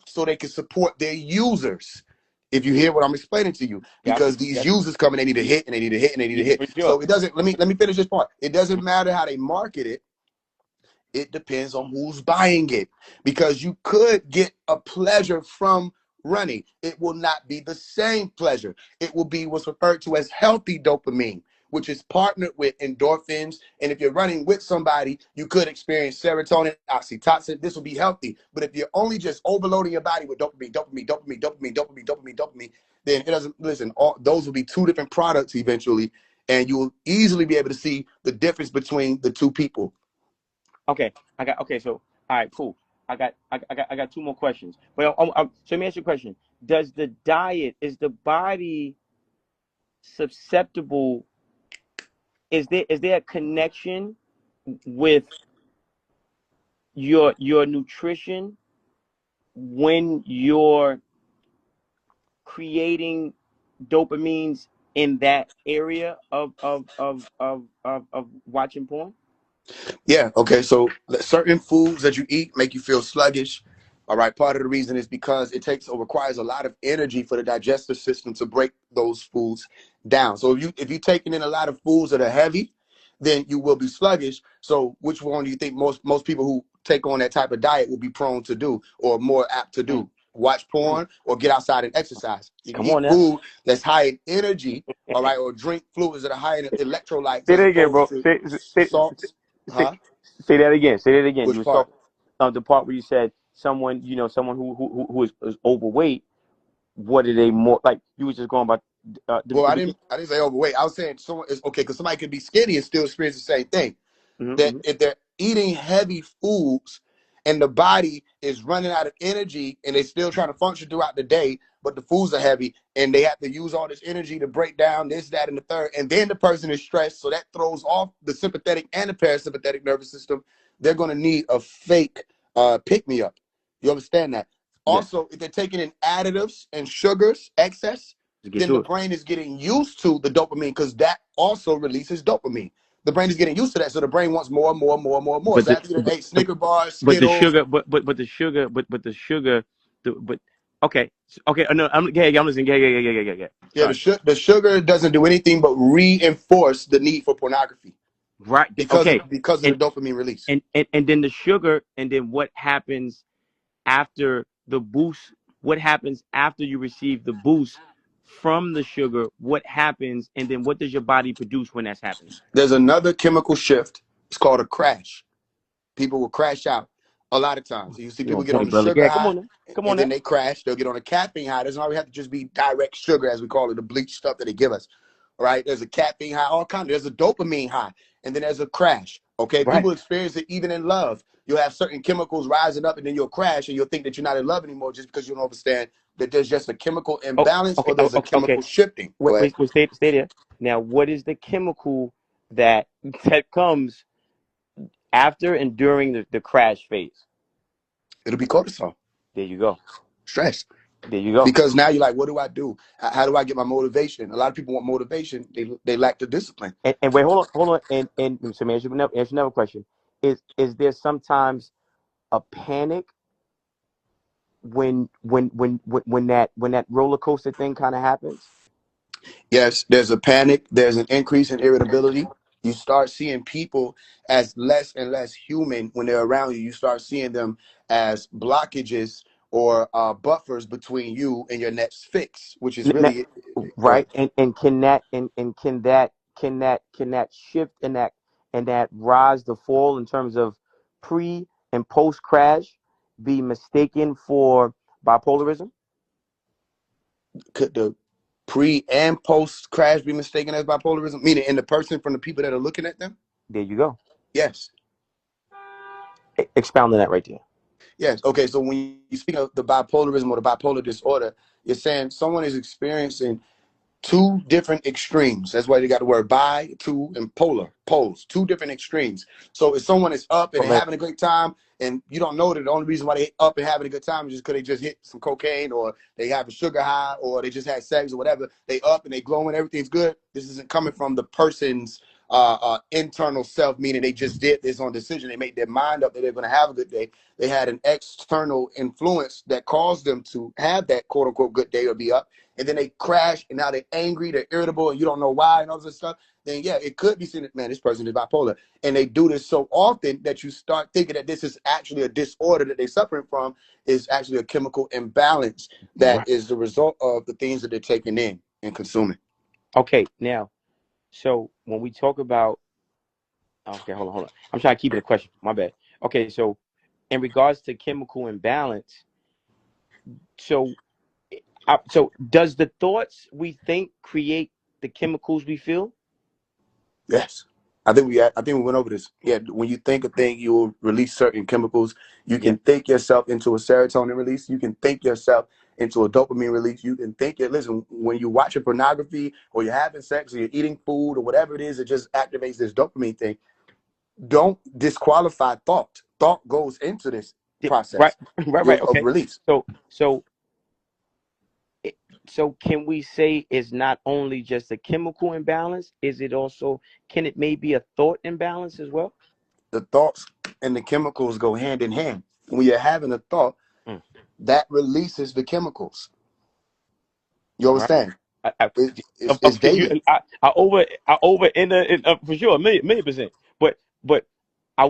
Speaker 1: so they can support their users. If you hear what I'm explaining to you,
Speaker 3: Got
Speaker 1: because
Speaker 3: you.
Speaker 1: these
Speaker 3: Yep.
Speaker 1: users come and they need to hit and they need to hit and they need to
Speaker 3: Yeah,
Speaker 1: hit.
Speaker 3: for sure.
Speaker 1: So it doesn't. Let me finish this part. It doesn't matter how they market it. It depends on who's buying it, because you could get a pleasure from running. It will not be the same pleasure. It will be what's referred to as healthy dopamine, which is partnered with endorphins. And if you're running with somebody, you could experience serotonin, oxytocin. This will be healthy. But if you're only just overloading your body with dopamine, dopamine, dopamine, dopamine, dopamine, dopamine, dopamine, then it doesn't, listen, those will be two different products eventually. And you will easily be able to see the difference between the two people.
Speaker 3: Okay, I got. Okay, so all right, cool. I got two more questions. But so let me ask you a question. Does the diet is the body susceptible? Is there a connection with your nutrition when you're creating dopamines in that area of watching porn?
Speaker 1: Yeah. Okay. So certain foods that you eat make you feel sluggish. All right. Part of the reason is because it takes or requires a lot of energy for the digestive system to break those foods down. So if you're taking in a lot of foods that are heavy, then you will be sluggish. So which one do you think most people who take on that type of diet will be prone to do or more apt to
Speaker 3: Mm,
Speaker 1: do? Watch
Speaker 3: mm.
Speaker 1: porn or get outside and exercise. If you
Speaker 3: Come
Speaker 1: eat
Speaker 3: on now.
Speaker 1: food that's high in energy, all right, or drink fluids that are high in electrolytes
Speaker 3: Say
Speaker 1: as
Speaker 3: that again,
Speaker 1: opposed
Speaker 3: bro.
Speaker 1: to
Speaker 3: Say,
Speaker 1: salts,
Speaker 3: say,
Speaker 1: huh?
Speaker 3: say that again. Say that again. You
Speaker 1: Which
Speaker 3: were
Speaker 1: part?
Speaker 3: talking the part where you said someone, someone who is overweight. What are they more like? You was just going about
Speaker 1: Well,
Speaker 3: the
Speaker 1: I
Speaker 3: beginning.
Speaker 1: didn't say overweight. I was saying someone is okay because somebody could be skinny and still experience the same thing. That
Speaker 3: Mm-hmm.
Speaker 1: if they're eating heavy foods and the body is running out of energy and they're still trying to function throughout the day, but the foods are heavy and they have to use all this energy to break down this, that, and the third, and then the person is stressed, so that throws off the sympathetic and the parasympathetic nervous system. They're going to need a fake pick me up. You understand that?
Speaker 3: Yes.
Speaker 1: Also, if they're taking in additives and sugars excess,
Speaker 3: Let's get
Speaker 1: then the
Speaker 3: to it.
Speaker 1: brain is getting used to the dopamine because that also releases dopamine. The brain is getting used to that, so the brain wants more, more, more, more, more.
Speaker 3: But
Speaker 1: So
Speaker 3: the
Speaker 1: after you ate Snicker bars,
Speaker 3: but the
Speaker 1: Skittles,
Speaker 3: sugar, but the sugar, but the sugar, but okay, okay. No, I'm listening. Yeah.
Speaker 1: yeah,
Speaker 3: Sorry.
Speaker 1: the sugar doesn't do anything but reinforce the need for pornography
Speaker 3: Right.
Speaker 1: because
Speaker 3: Okay.
Speaker 1: of because of
Speaker 3: And
Speaker 1: the dopamine release.
Speaker 3: and then the sugar, and then what happens after the boost? What happens after you receive the boost from the sugar? What happens, and then what does your body produce when that's happening?
Speaker 1: There's another chemical shift. It's called a crash. People will crash out a lot of times. You see
Speaker 3: You
Speaker 1: people
Speaker 3: on
Speaker 1: get on
Speaker 3: point,
Speaker 1: the
Speaker 3: brother?
Speaker 1: sugar
Speaker 3: Yeah. Come
Speaker 1: high
Speaker 3: on now. Come on
Speaker 1: and then
Speaker 3: now.
Speaker 1: they crash. They'll get on a caffeine high. It doesn't always have to just be direct sugar, as we call it, the bleach stuff that they give us. All right. There's a caffeine high, all kinds. There's a dopamine high, and then there's a crash. Okay.
Speaker 3: Right.
Speaker 1: People experience it even in love. You'll have certain chemicals rising up, and then you'll crash, and you'll think that you're not in love anymore just because you don't understand that there's just a chemical
Speaker 3: Oh.
Speaker 1: imbalance
Speaker 3: Okay.
Speaker 1: or there's a
Speaker 3: Okay.
Speaker 1: chemical shifting. Go ahead.
Speaker 3: Stay there. Now, what is the chemical that that comes after and during the crash phase?
Speaker 1: It'll be cortisol,
Speaker 3: There you go.
Speaker 1: stress.
Speaker 3: There you go.
Speaker 1: Because now you're like, what do I do? How do I get my motivation? A lot of people want motivation. They lack the discipline.
Speaker 3: And wait, hold on. And so, man, answer another question. Is there sometimes a panic when that roller coaster thing kind of happens?
Speaker 1: Yes, there's a panic. There's an increase in irritability. You start seeing people as less and less human when they're around you. You start seeing them as blockages or buffers between you and your next fix, which is
Speaker 3: N-
Speaker 1: really go ahead.
Speaker 3: right, and can that and can that shift and that rise to fall in terms of pre and post crash be mistaken for bipolarism?
Speaker 1: Could the pre and post crash be mistaken as bipolarism? Meaning in the person from the people that are looking at them?
Speaker 3: There you go.
Speaker 1: Yes.
Speaker 3: Expound on that right there.
Speaker 1: Yes. Okay. So when you speak of the bipolarism or the bipolar disorder, you're saying someone is experiencing two different extremes. That's why they got the word bi, two, and polar, poles, two different extremes. So if someone is up and they're
Speaker 3: Polar-
Speaker 1: having a great time, and you don't know that the only reason why they up and having a good time is just because they just hit some cocaine or they have a sugar high or they just had sex or whatever, they up and they glowing, everything's good. This isn't coming from the person's internal self, meaning they just did this on decision. They made their mind up that they're going to have a good day. They had an external influence that caused them to have that quote unquote good day or be up, and then they crash and now they're angry, they're irritable, and you don't know why and all this stuff, then yeah, it could be seen that, man, this person is bipolar. And they do this so often that you start thinking that this is actually a disorder that they're suffering from, is actually a chemical imbalance that
Speaker 3: Right.
Speaker 1: is the result of the things that they're taking in and consuming.
Speaker 3: Okay, now, so when we talk about, okay, hold on. I'm trying to keep it a question. My bad. Okay, so in regards to chemical imbalance, so so does the thoughts we think create the chemicals we feel?
Speaker 1: Yes. I think we went over this. Yeah, when you think a thing, you will release certain chemicals. You
Speaker 3: Yeah.
Speaker 1: can think yourself into a serotonin release. You can think yourself into a dopamine release. You can think it. Listen, when you're watching pornography or you're having sex or you're eating food or whatever it is, it just activates this dopamine thing. Don't disqualify thought. Thought goes into this
Speaker 3: Right,
Speaker 1: process
Speaker 3: right.
Speaker 1: of
Speaker 3: Okay.
Speaker 1: release.
Speaker 3: So So can we say it's not only just a chemical imbalance? Is it also, can it maybe a thought imbalance as well?
Speaker 1: The thoughts and the chemicals go hand in hand. When you're having a thought,
Speaker 3: Mm.
Speaker 1: that releases the chemicals. You
Speaker 3: All right.
Speaker 1: understand?
Speaker 3: I,
Speaker 1: It's
Speaker 3: you,
Speaker 1: daily.
Speaker 3: I over for sure, million percent. But I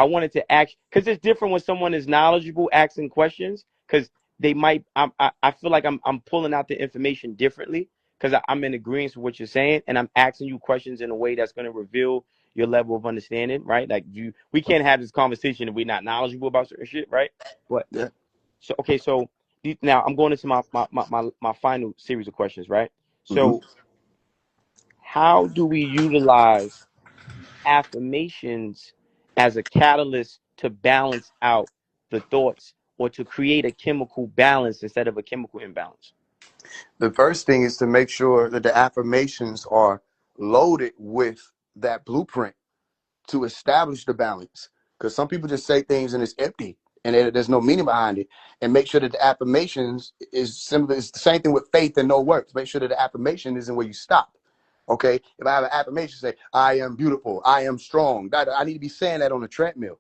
Speaker 3: wanted to ask because it's different when someone is knowledgeable asking questions because they might. I feel like I'm pulling out the information differently because I'm in agreement with what you're saying and I'm asking you questions in a way that's going to reveal your level of understanding, right? Like we can't have this conversation if we're not knowledgeable about certain shit, right? But
Speaker 1: Yeah.
Speaker 3: so okay, so now I'm going into my final series of questions, right?
Speaker 1: Hmm.
Speaker 3: So how do we utilize affirmations as a catalyst to balance out the thoughts or to create a chemical balance instead of a chemical imbalance?
Speaker 1: The first thing is to make sure that the affirmations are loaded with that blueprint to establish the balance. Because some people just say things and it's empty and there's no meaning behind it. And make sure that the affirmations is similar. It's the same thing with faith and no works. Make sure that the affirmation isn't where you stop. Okay. If I have an affirmation, say, I am beautiful, I am strong. I need to be saying that on the treadmill.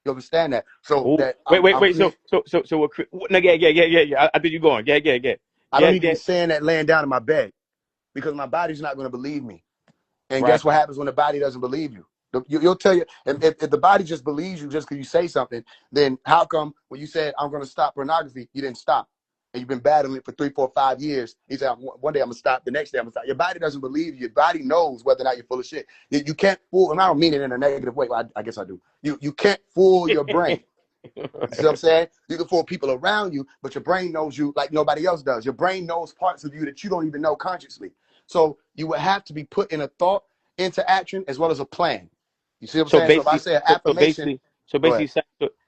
Speaker 1: You understand that? So
Speaker 3: Oh,
Speaker 1: that I'm
Speaker 3: wait. So
Speaker 1: creating.
Speaker 3: no, yeah. I think you're going.
Speaker 1: I don't
Speaker 3: Yeah,
Speaker 1: need to be
Speaker 3: yeah.
Speaker 1: saying that laying down in my bed because my body's not going to believe me. And
Speaker 3: Right.
Speaker 1: guess what happens when the body doesn't believe you? You'll tell you if the body just believes you just because you say something, then how come when you said I'm going to stop pornography, you didn't stop? And you've been battling it for 3, 4, 5 years. He said, one day I'm gonna stop, the next day I'm gonna stop. Your body doesn't believe you. Your body knows whether or not you're full of shit. You can't fool, and I don't mean it in a negative way, but I guess I do. You can't fool your brain. You see what I'm saying? You can fool people around you, but your brain knows you like nobody else does. Your brain knows parts of you that you don't even know consciously. So you would have to be put in a thought into action as well as a plan. You see what I'm
Speaker 3: So
Speaker 1: saying? So if I
Speaker 3: basically,
Speaker 1: say an
Speaker 3: so, so
Speaker 1: affirmation,
Speaker 3: basically, so
Speaker 1: go ahead.
Speaker 3: basically,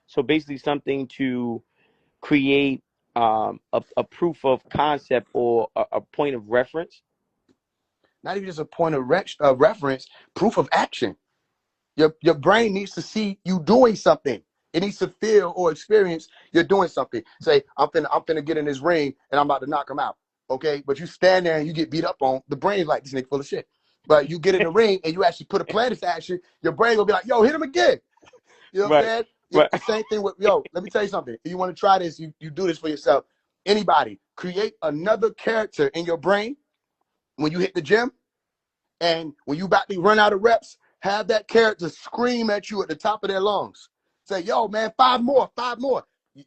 Speaker 3: so basically, something to create a proof of concept or a point of reference.
Speaker 1: Not even just a point of reference, proof of action. Your brain needs to see you doing something. It needs to feel or experience you're doing something. Say, I'm finna get in this ring and I'm about to knock him out. Okay, but you stand there and you get beat up on. The brain's like, this nigga full of shit. But you get in the ring and you actually put a plan into action. Your brain will be like, yo, hit him again. You know what I'm
Speaker 3: Right,
Speaker 1: saying?
Speaker 3: right.
Speaker 1: The same thing with yo. Let me tell you something. If you want to try this, you do this for yourself. Anybody create another character in your brain when you hit the gym and when you about to run out of reps, have that character scream at you at the top of their lungs. Say, yo, man, 5 more, 5 more.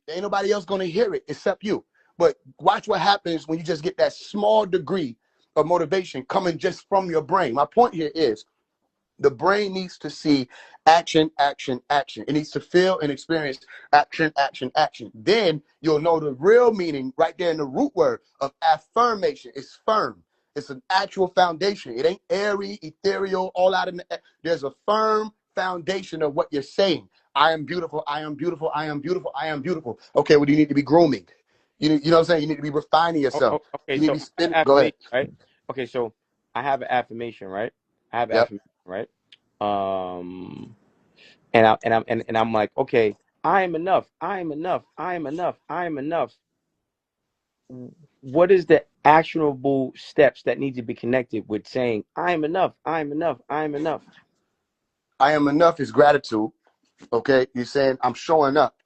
Speaker 1: Ain't nobody else gonna hear it except you. But watch what happens when you just get that small degree of motivation coming just from your brain. My point here is the brain needs to see action, action, action. It needs to feel and experience action, action, action. Then you'll know the real meaning right there in the root word of affirmation. It's firm. It's an actual foundation. It ain't airy, ethereal, all out in the air. There's a firm foundation of what you're saying. I am beautiful. I am beautiful. I am beautiful. I am beautiful. Okay, well, you need to be grooming. You know what I'm saying? You need to be refining yourself.
Speaker 3: Okay,
Speaker 1: You need to
Speaker 3: so
Speaker 1: be
Speaker 3: I have an
Speaker 1: spinning. Go ahead.
Speaker 3: affirmation, right? Okay, so I have an affirmation, right? I have
Speaker 1: Yep.
Speaker 3: affirmation, right? Um, and I'm like, okay, I am enough. I am enough. I am enough. I am enough. What is the actionable steps that need to be connected with saying I am enough? I am enough. I am enough.
Speaker 1: I am enough is gratitude. Okay, you're saying I'm showing up.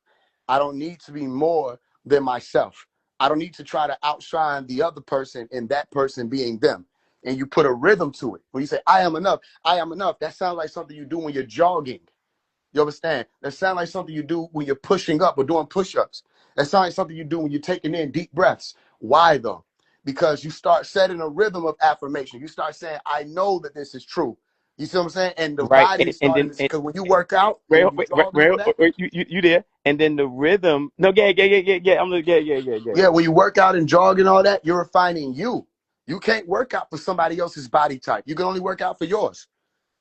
Speaker 1: I don't need to be more than myself. I don't need to try to outshine the other person and that person being them. And you put a rhythm to it. When you say I am enough, I am enough, that sounds like something you do when you're jogging. You understand? That sounds like something you do when you're pushing up or doing push-ups. That sounds like something you do when you're taking in deep breaths. Why though? Because you start setting a rhythm of affirmation. You start saying, I know that this is true. You see what I'm saying? And the
Speaker 3: Right.
Speaker 1: body is
Speaker 3: And
Speaker 1: starting
Speaker 3: then
Speaker 1: to, because when you work out and
Speaker 3: Ray,
Speaker 1: when you jog and all that,
Speaker 3: you there? And then the rhythm. No, yeah. I'm like, yeah.
Speaker 1: yeah, when you work out and jog and all that, you're refining you. You can't work out for somebody else's body type. You can only work out for yours.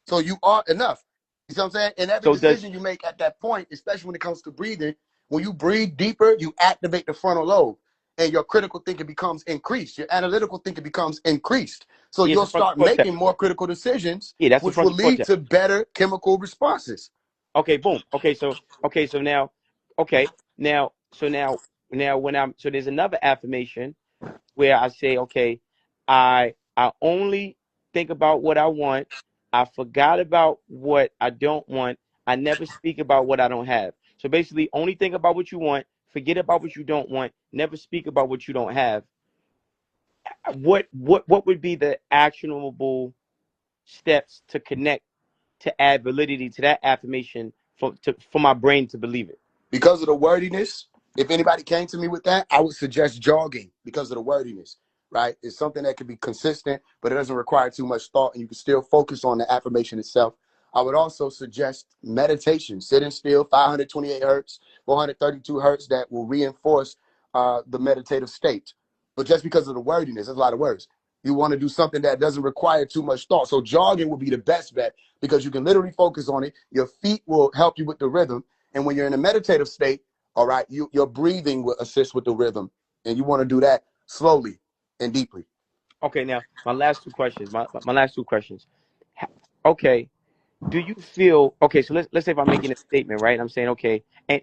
Speaker 1: So you are enough. You see what I'm saying? And every
Speaker 3: So does
Speaker 1: decision you make at that point, especially when it comes to breathing, when you breathe deeper, you activate the frontal lobe and your critical thinking becomes increased. Your analytical thinking becomes increased. So
Speaker 3: it's
Speaker 1: you'll
Speaker 3: the frontal
Speaker 1: start
Speaker 3: cortex.
Speaker 1: making more critical decisions,
Speaker 3: Yeah, that's the
Speaker 1: which will
Speaker 3: frontal
Speaker 1: lead
Speaker 3: cortex.
Speaker 1: to better chemical responses.
Speaker 3: Okay, boom. Okay, so now, okay, now, so now when I'm so there's another affirmation where I say, okay, I only think about what I want. I forgot about what I don't want. I never speak about what I don't have. So basically, only think about what you want, forget about what you don't want, never speak about what you don't have. What would be the actionable steps to connect to add validity to that affirmation for my brain to believe it?
Speaker 1: Because of the wordiness, if anybody came to me with that, I would suggest jogging because of the wordiness, right? It's something that can be consistent, but it doesn't require too much thought, and you can still focus on the affirmation itself. I would also suggest meditation, sitting still, 528 hertz, 432 hertz, that will reinforce the meditative state. But just because of the wordiness, there's a lot of words. You want to do something that doesn't require too much thought. So jogging would be the best bet because you can literally focus on it. Your feet will help you with the rhythm. And when you're in a meditative state, all right, your breathing will assist with the rhythm. And you want to do that slowly and deeply.
Speaker 3: Okay, now my last two questions. My last two questions. Okay, do you feel okay? So let's say if I'm making a statement, right? I'm saying okay, and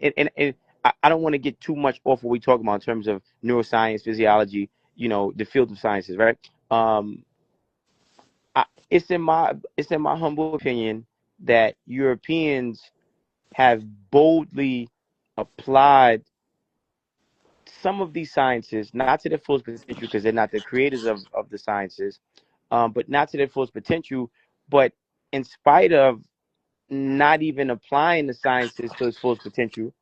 Speaker 3: I don't want to get too much off what we talk about in terms of neuroscience, physiology, the field of sciences, right? Um, it's in my humble opinion that Europeans have boldly applied some of these sciences, not to their fullest potential, because they're not the creators of the sciences, but not to their fullest potential, but in spite of not even applying the sciences to its fullest potential,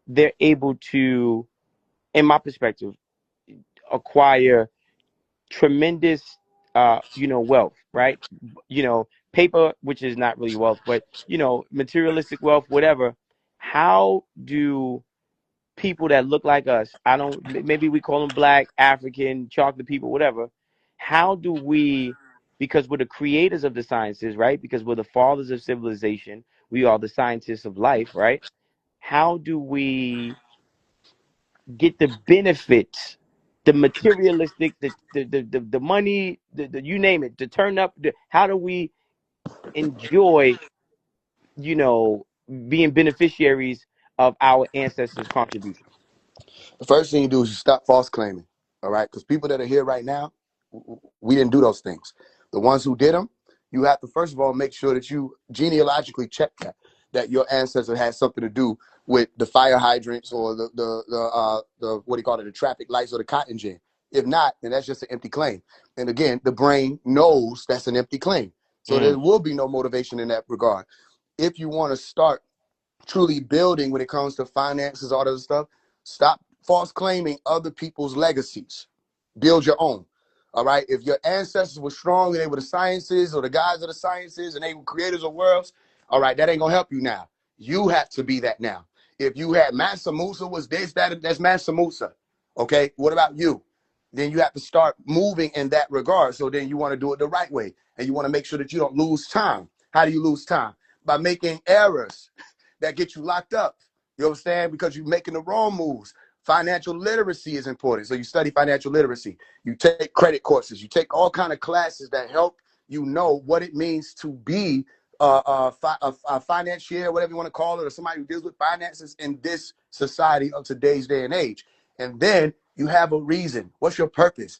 Speaker 3: they're able to, in my perspective, acquire tremendous, wealth, right? Paper, which is not really wealth, but materialistic wealth, whatever. How do people that look like us, I don't, maybe we call them black, African, chocolate people, whatever. How do we, because we're the creators of the sciences, right? Because we're the fathers of civilization, we are the scientists of life, right? How do we get the benefits, the materialistic, the money, the you name it, to turn up? How do we enjoy, you know, being beneficiaries of our ancestors' contribution?
Speaker 1: The first thing you do is you stop false claiming, all right? Because people that are here right now, we didn't do those things. The ones who did them, you have to first of all make sure that you genealogically check that your ancestor has something to do with the fire hydrants or the what do you call it, the traffic lights or the cotton gin. If not, then that's just an empty claim. And again, the brain knows that's an empty claim, so there
Speaker 3: Mm.
Speaker 1: will be no motivation in that regard. If you want to start truly building when it comes to finances, all that other stuff, stop false claiming other people's legacies. Build your own. All right. If your ancestors were strong and they were the sciences or the guys of the sciences and they were creators of worlds, all right, that ain't gonna help you now. You have to be that now. If you had Mansa Musa was this, that's Mansa Musa. Okay. What about you? Then you have to start moving in that regard. So then you want to do it the right way. And you want to make sure that you don't lose time. How do you lose time? By making errors that get you locked up. You understand? Because you're making the wrong moves. Financial literacy is important. So you study financial literacy. You take credit courses. You take all kind of classes that help you know what it means to be a financier, whatever you want to call it, or somebody who deals with finances in this society of today's day and age. And then you have a reason. What's your purpose?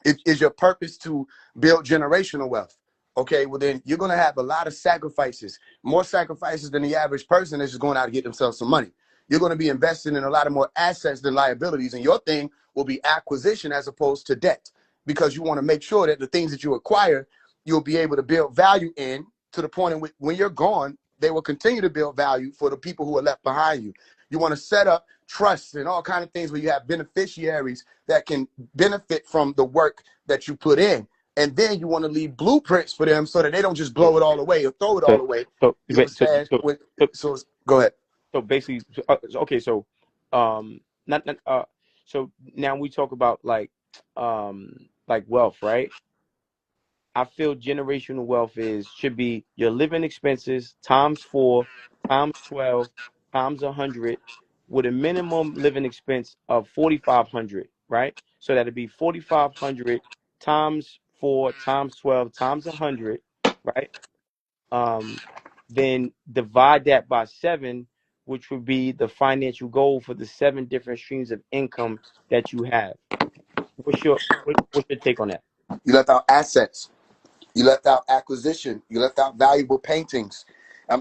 Speaker 1: Is your purpose to build generational wealth? Okay, well then you're gonna have a lot of sacrifices, more sacrifices than the average person is just going out to get themselves some money. You're gonna be investing in a lot of more assets than liabilities, and your thing will be acquisition as opposed to debt, because you want to make sure that the things that you acquire, you'll be able to build value in to the point in which when you're gone, they will continue to build value for the people who are left behind you. You want to set up trusts and all kind of things where you have beneficiaries that can benefit from the work that you put in. And then you want to leave blueprints for them so that they don't just
Speaker 3: So,
Speaker 1: blow it all away or throw it all
Speaker 3: so,
Speaker 1: away.
Speaker 3: so,
Speaker 1: You understand?
Speaker 3: so,
Speaker 1: So go ahead.
Speaker 3: so basically, okay, so, not, so now we talk about like wealth, right? I feel generational wealth should be your living expenses times four, times 12, times 100, with a minimum living expense of 4,500, right? So that'd be 4,500 times four, times 12, times 100, right? Um, then divide that by seven, which would be the financial goal for the seven different streams of income that you have. what's your take on that?
Speaker 1: You left out assets. You left out acquisition. You left out valuable paintings.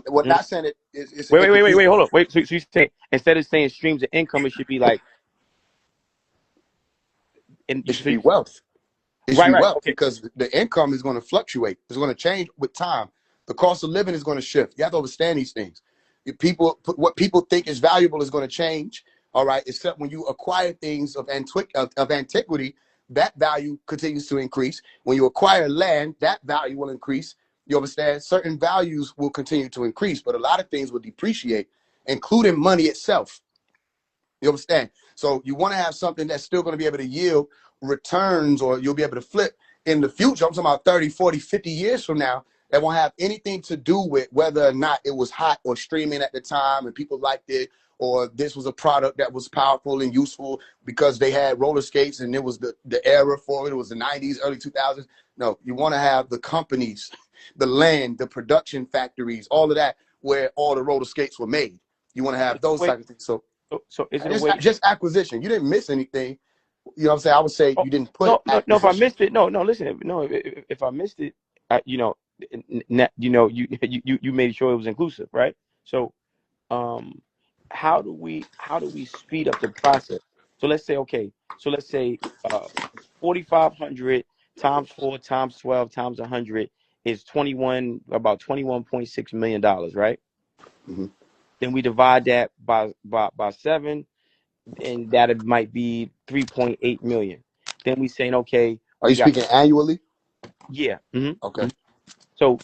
Speaker 1: What
Speaker 3: Mhm.
Speaker 1: not saying it is
Speaker 3: Wait,
Speaker 1: incomplete.
Speaker 3: hold on. Wait, so you say instead of saying streams of income, it should be like, and
Speaker 1: It should
Speaker 3: so
Speaker 1: be wealth. It should be
Speaker 3: right,
Speaker 1: wealth
Speaker 3: okay.
Speaker 1: because the income is going to fluctuate. It's going to change with time. The cost of living is going to shift. You have to understand these things. What people think is valuable is going to change. All right, except when you acquire things of antiquity, that value continues to increase. When you acquire land, that value will increase. You understand? Certain values will continue to increase, but a lot of things will depreciate, including money itself. You understand? So you want to have something that's still going to be able to yield returns, or you'll be able to flip in the future. I'm talking about 30, 40, 50 years from now, that won't have anything to do with whether or not it was hot or streaming at the time and people liked it, or this was a product that was powerful and useful because they had roller skates and it was the era for it. It was the 90s, early 2000s. No, you want to have the companies, the land, the production factories, all of that, where all the roller skates were made. You want to have those
Speaker 3: Wait,
Speaker 1: type of things. So
Speaker 3: so is it a
Speaker 1: just
Speaker 3: way?
Speaker 1: just acquisition. You didn't miss anything. You know what I'm saying? I would say
Speaker 3: Oh,
Speaker 1: you didn't put
Speaker 3: no. If I
Speaker 1: acquisition.
Speaker 3: missed it, no. Listen, no. If I missed it, you know, you made sure it was inclusive, right? So, um, how do we speed up the process? So let's say, okay, so let's say 4,500 times 4 times 12 times 100 is about $21.6 million, right?
Speaker 1: Mm-hmm.
Speaker 3: Then we divide that by 7, and that it might be 3.8 million. Then we saying, okay,
Speaker 1: Are you
Speaker 3: we got,
Speaker 1: speaking annually?
Speaker 3: yeah,
Speaker 1: Okay.
Speaker 3: so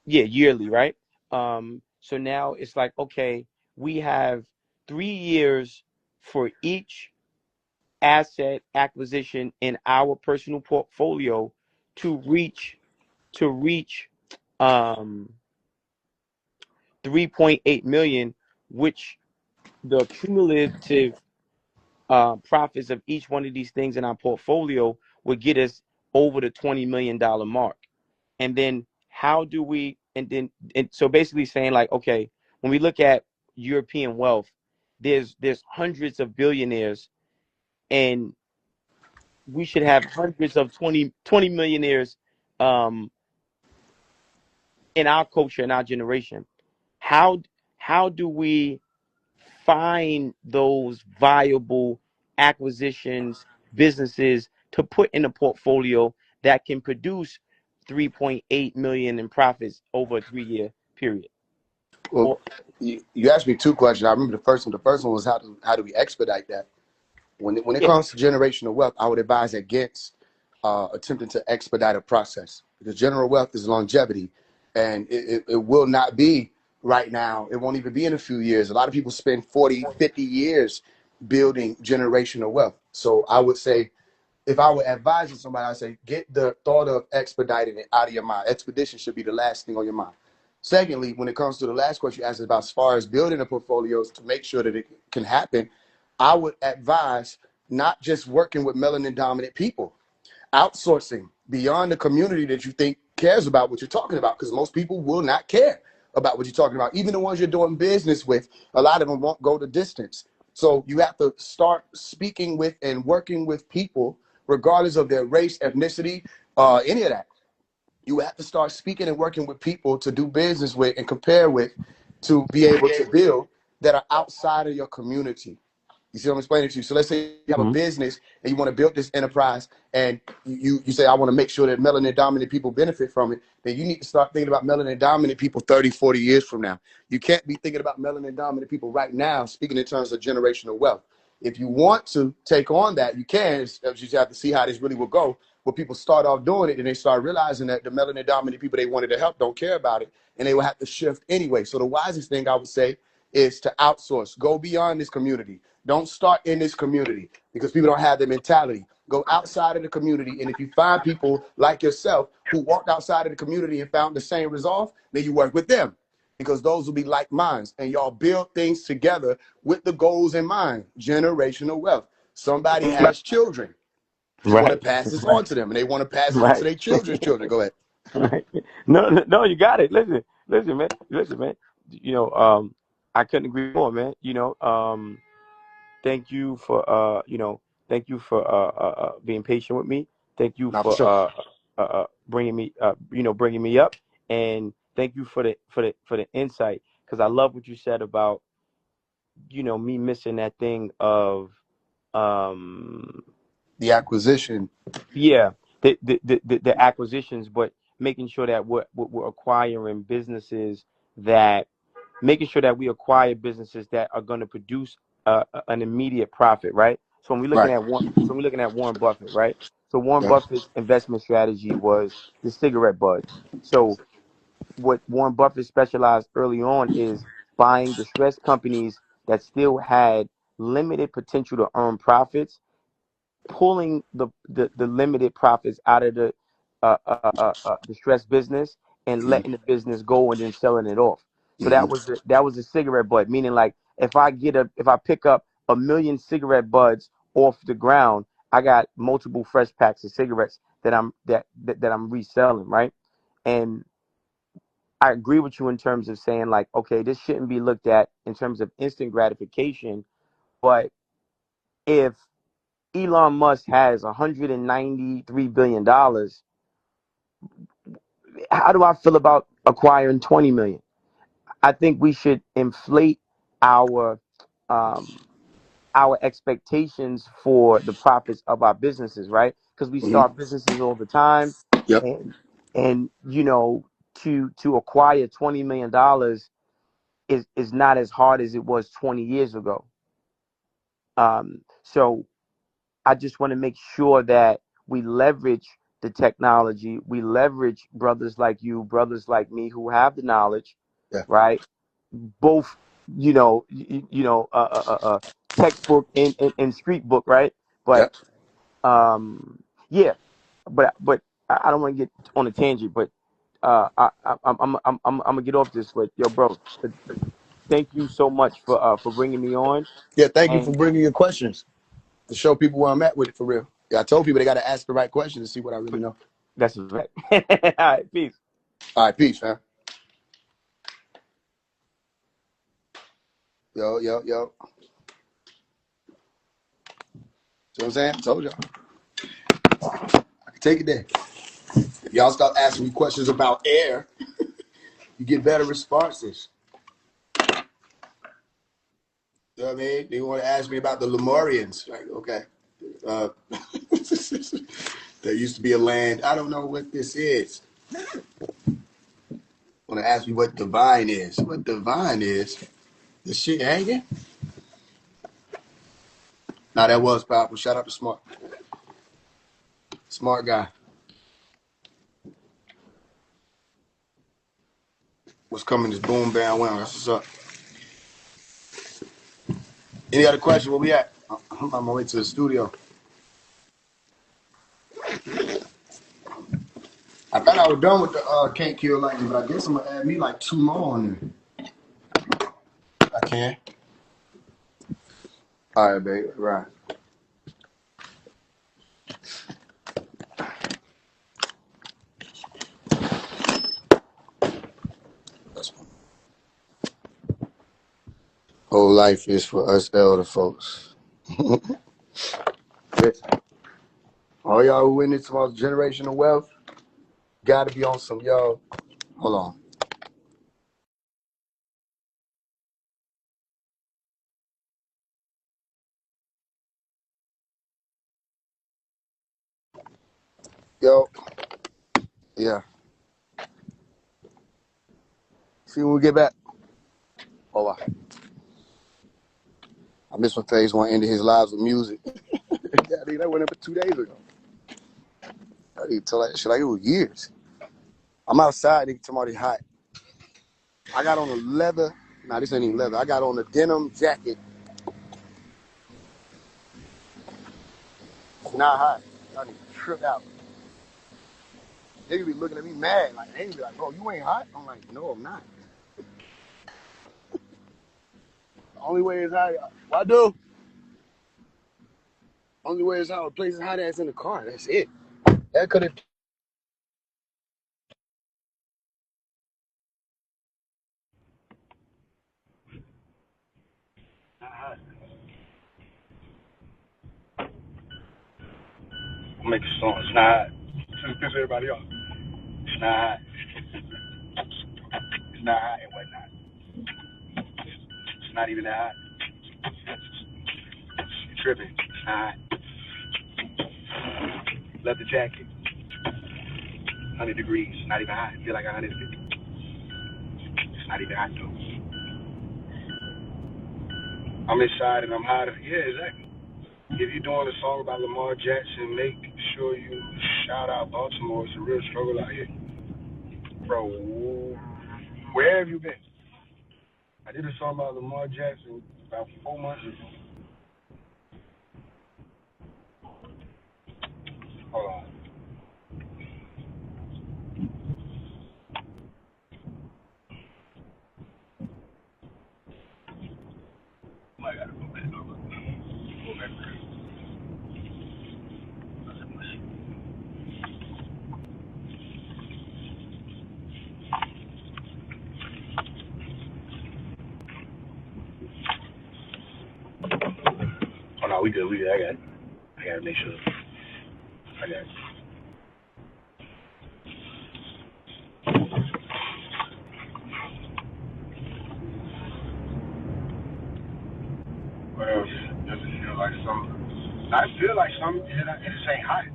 Speaker 3: yeah, yearly, right? So now it's like, okay, we have 3 years for each asset acquisition in our personal portfolio to reach um 3.8 million, which the cumulative profits of each one of these things in our portfolio would get us over the $20 million mark. And then how do we, and so basically saying like, okay, when we look at European wealth, there's hundreds of billionaires, and we should have hundreds of 20 millionaires um, in our culture, in our generation. How how do we find those viable acquisitions, businesses to put in a portfolio that can produce 3.8 million in profits over a 3-year period?
Speaker 1: Well,
Speaker 3: Or
Speaker 1: you asked me two questions. I remember the first one. The first one was how do we expedite that? When it
Speaker 3: yeah,
Speaker 1: comes to generational wealth, I would advise against attempting to expedite a process, because general wealth is longevity, and it will not be right now. It won't even be in a few years. A lot of people spend 40, 50 years building generational wealth. So I would say, if I were advising somebody, I'd say get the thought of expediting it out of your mind. Expedition should be the last thing on your mind. Secondly, when it comes to the last question you asked about, as far as building a portfolio to make sure that it can happen, I would advise not just working with melanin dominant people, outsourcing beyond the community that you think cares about what you're talking about, because most people will not care about what you're talking about. Even the ones you're doing business with, a lot of them won't go the distance. So you have to start speaking with and working with people, regardless of their race, ethnicity, any of that. You have to start speaking and working with people to do business with and compare with, to be able to build, that are outside of your community. You see what I'm explaining to you? So let's say you have a
Speaker 3: mhm.
Speaker 1: business and you want to build this enterprise, and you say, I want to make sure that melanin dominant people benefit from it. Then you need to start thinking about melanin dominant people 30, 40 years from now. You can't be thinking about melanin dominant people right now, speaking in terms of generational wealth. If you want to take on that, you can. You just have to see how this really will go. Where people start off doing it and they start realizing that the melanin dominant people they wanted to help don't care about it, and they will have to shift anyway. So the wisest thing I would say is to outsource. Go beyond this community. Don't start in this community, because people don't have the mentality. Go outside of the community, and if you find people like yourself who walked outside of the community and found the same resolve, then you work with them, because those will be like minds, and y'all build things together with the goals in mind. Generational wealth. Somebody has children. You want to
Speaker 3: Right,
Speaker 1: pass this
Speaker 3: right,
Speaker 1: on to them, and they want to pass it on to
Speaker 3: right,
Speaker 1: their children's children. Go ahead.
Speaker 3: right. No, you got it. Listen, man. I couldn't agree more, man. Thank you for Thank you for being patient with me. Thank you
Speaker 1: Not for
Speaker 3: for
Speaker 1: sure.
Speaker 3: bringing me bringing me up, and thank you for the insight, because I love what you said about me missing that thing of um
Speaker 1: The acquisition.
Speaker 3: yeah, the acquisitions, but making sure that we're acquiring businesses that making sure that we acquire businesses that are going to produce an immediate profit, right? So when we're looking
Speaker 1: Right.
Speaker 3: at Warren Buffett, right? So Warren
Speaker 1: Yeah.
Speaker 3: Buffett's investment strategy was the cigarette buds. So what Warren Buffett specialized early on is buying distressed companies that still had limited potential to earn profits, pulling the limited profits out of the distressed business and
Speaker 1: Mhm.
Speaker 3: letting the business go and then selling it off. So
Speaker 1: Mhm.
Speaker 3: that was a cigarette bud, meaning like if I pick up a million cigarette buds off the ground, I got multiple fresh packs of cigarettes that I'm reselling, right? And I agree with you in terms of saying like, okay, this shouldn't be looked at in terms of instant gratification, but if Elon Musk has $193 billion, how do I feel about acquiring 20 million? I think we should inflate our um, our expectations for the profits of our businesses, right? Because we
Speaker 1: Mhm.
Speaker 3: start businesses all the time,
Speaker 1: Yep.
Speaker 3: and to acquire $20 million is not as hard as it was 20 years ago. So I just want to make sure that we leverage the technology. We leverage brothers like you, brothers like me who have the knowledge,
Speaker 1: Yeah.
Speaker 3: right? Both, textbook and street book, right? But
Speaker 1: Yep.
Speaker 3: yeah, but I don't want to get on a tangent, but I'm gonna get off this. But yo, bro, thank you so much for bringing me on,
Speaker 1: Yeah. Thank you for
Speaker 3: and
Speaker 1: bringing your questions to show people where I'm at with it for real. Yeah. I told people they got to ask the right questions to see what I really know.
Speaker 3: that's a fact. All right, peace.
Speaker 1: All right. Peace, man. Yo, yo, yo. See what I'm saying? Told y'all. I can take it there. If y'all start asking me questions about air, you get better responses. You know what I mean? They want to ask me about the Lemurians. Like, okay. Uh, there used to be a land. I don't know what this is. Want to ask me what divine is? What divine is? The shit hanging? Nah, that was powerful. Shout out to smart guy. What's coming is boom, bam, wham. That's what's up. Any other question? Where we at? I'm on my way to the studio. I thought I was done with the Can't Kill Lightning, but I guess I'm gonna add me like two more on there. I can. All right, baby. Right. That's whole life is for us elder folks. Listen, all y'all who in this about generational wealth, gotta be on some y'all. Hold on. Yo, yeah. See when we get back. Hold on. I miss when Faise One ended his lives with music. Yeah, dude, that went up 2 days ago. I didn't tell that shit like it was years. I'm outside, nigga, tomorrow hot. I got on a leather. Nah, this ain't even leather. I got on a denim jacket. It's not hot. Y'all need to trip out. Nigga be looking at me mad. Like, they be like, bro, you ain't hot? I'm like, no, I'm not. The only way is hot. What I do? Only way is hot. A place is hot ass in the car. That's it. That could have. make a song. It's not hot. Piss everybody off. It's not hot. It's not hot and whatnot. It's not even that hot. You're tripping. It's not hot. Leather jacket. 100 degrees. Not even hot. Feel like 150. It's not even hot though. I'm inside and I'm hot. Yeah, exactly. If you're doing a song about Lamar Jackson, make sure you shout out Baltimore. It's a real struggle out here. Bro, where have you been? I did a song about Lamar Jackson about 4 months ago. Hold on. I gotta go back over. Go back. Oh no, we good. We good. I got it. I gotta make sure. I got it. What else? Does it feel like something? I feel like something. It just ain't hot.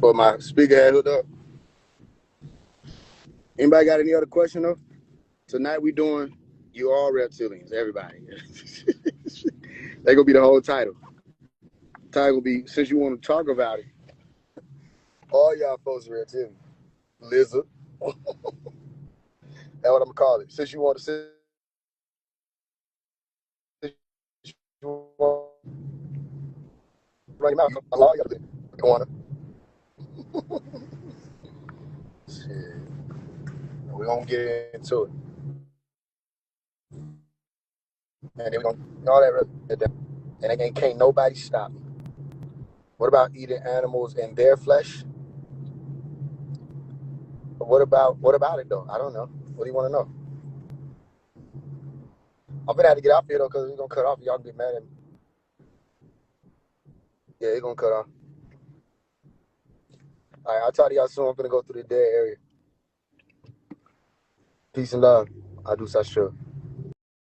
Speaker 1: But my speaker had hooked up. Anybody got any other question though? Tonight we doing You All Reptilians, everybody. They gonna be the whole title. Title will be, since you want to talk about it, all y'all folks are reptilians. Lizard. That's what I'm gonna call it. Since you want to run your mouth, allow y'all to corner. Shit. We're gonna get into it. And then we're gonna all that and can't nobody stop me. What about eating animals and their flesh? What about it though? I don't know. What do you want to know? I'm gonna have to get out here though, because we're gonna cut off. Y'all can get mad at me. Yeah, it's gonna cut off. All right, I'll talk to y'all soon. I'm gonna go through the dead area. Peace and love. I do such sure.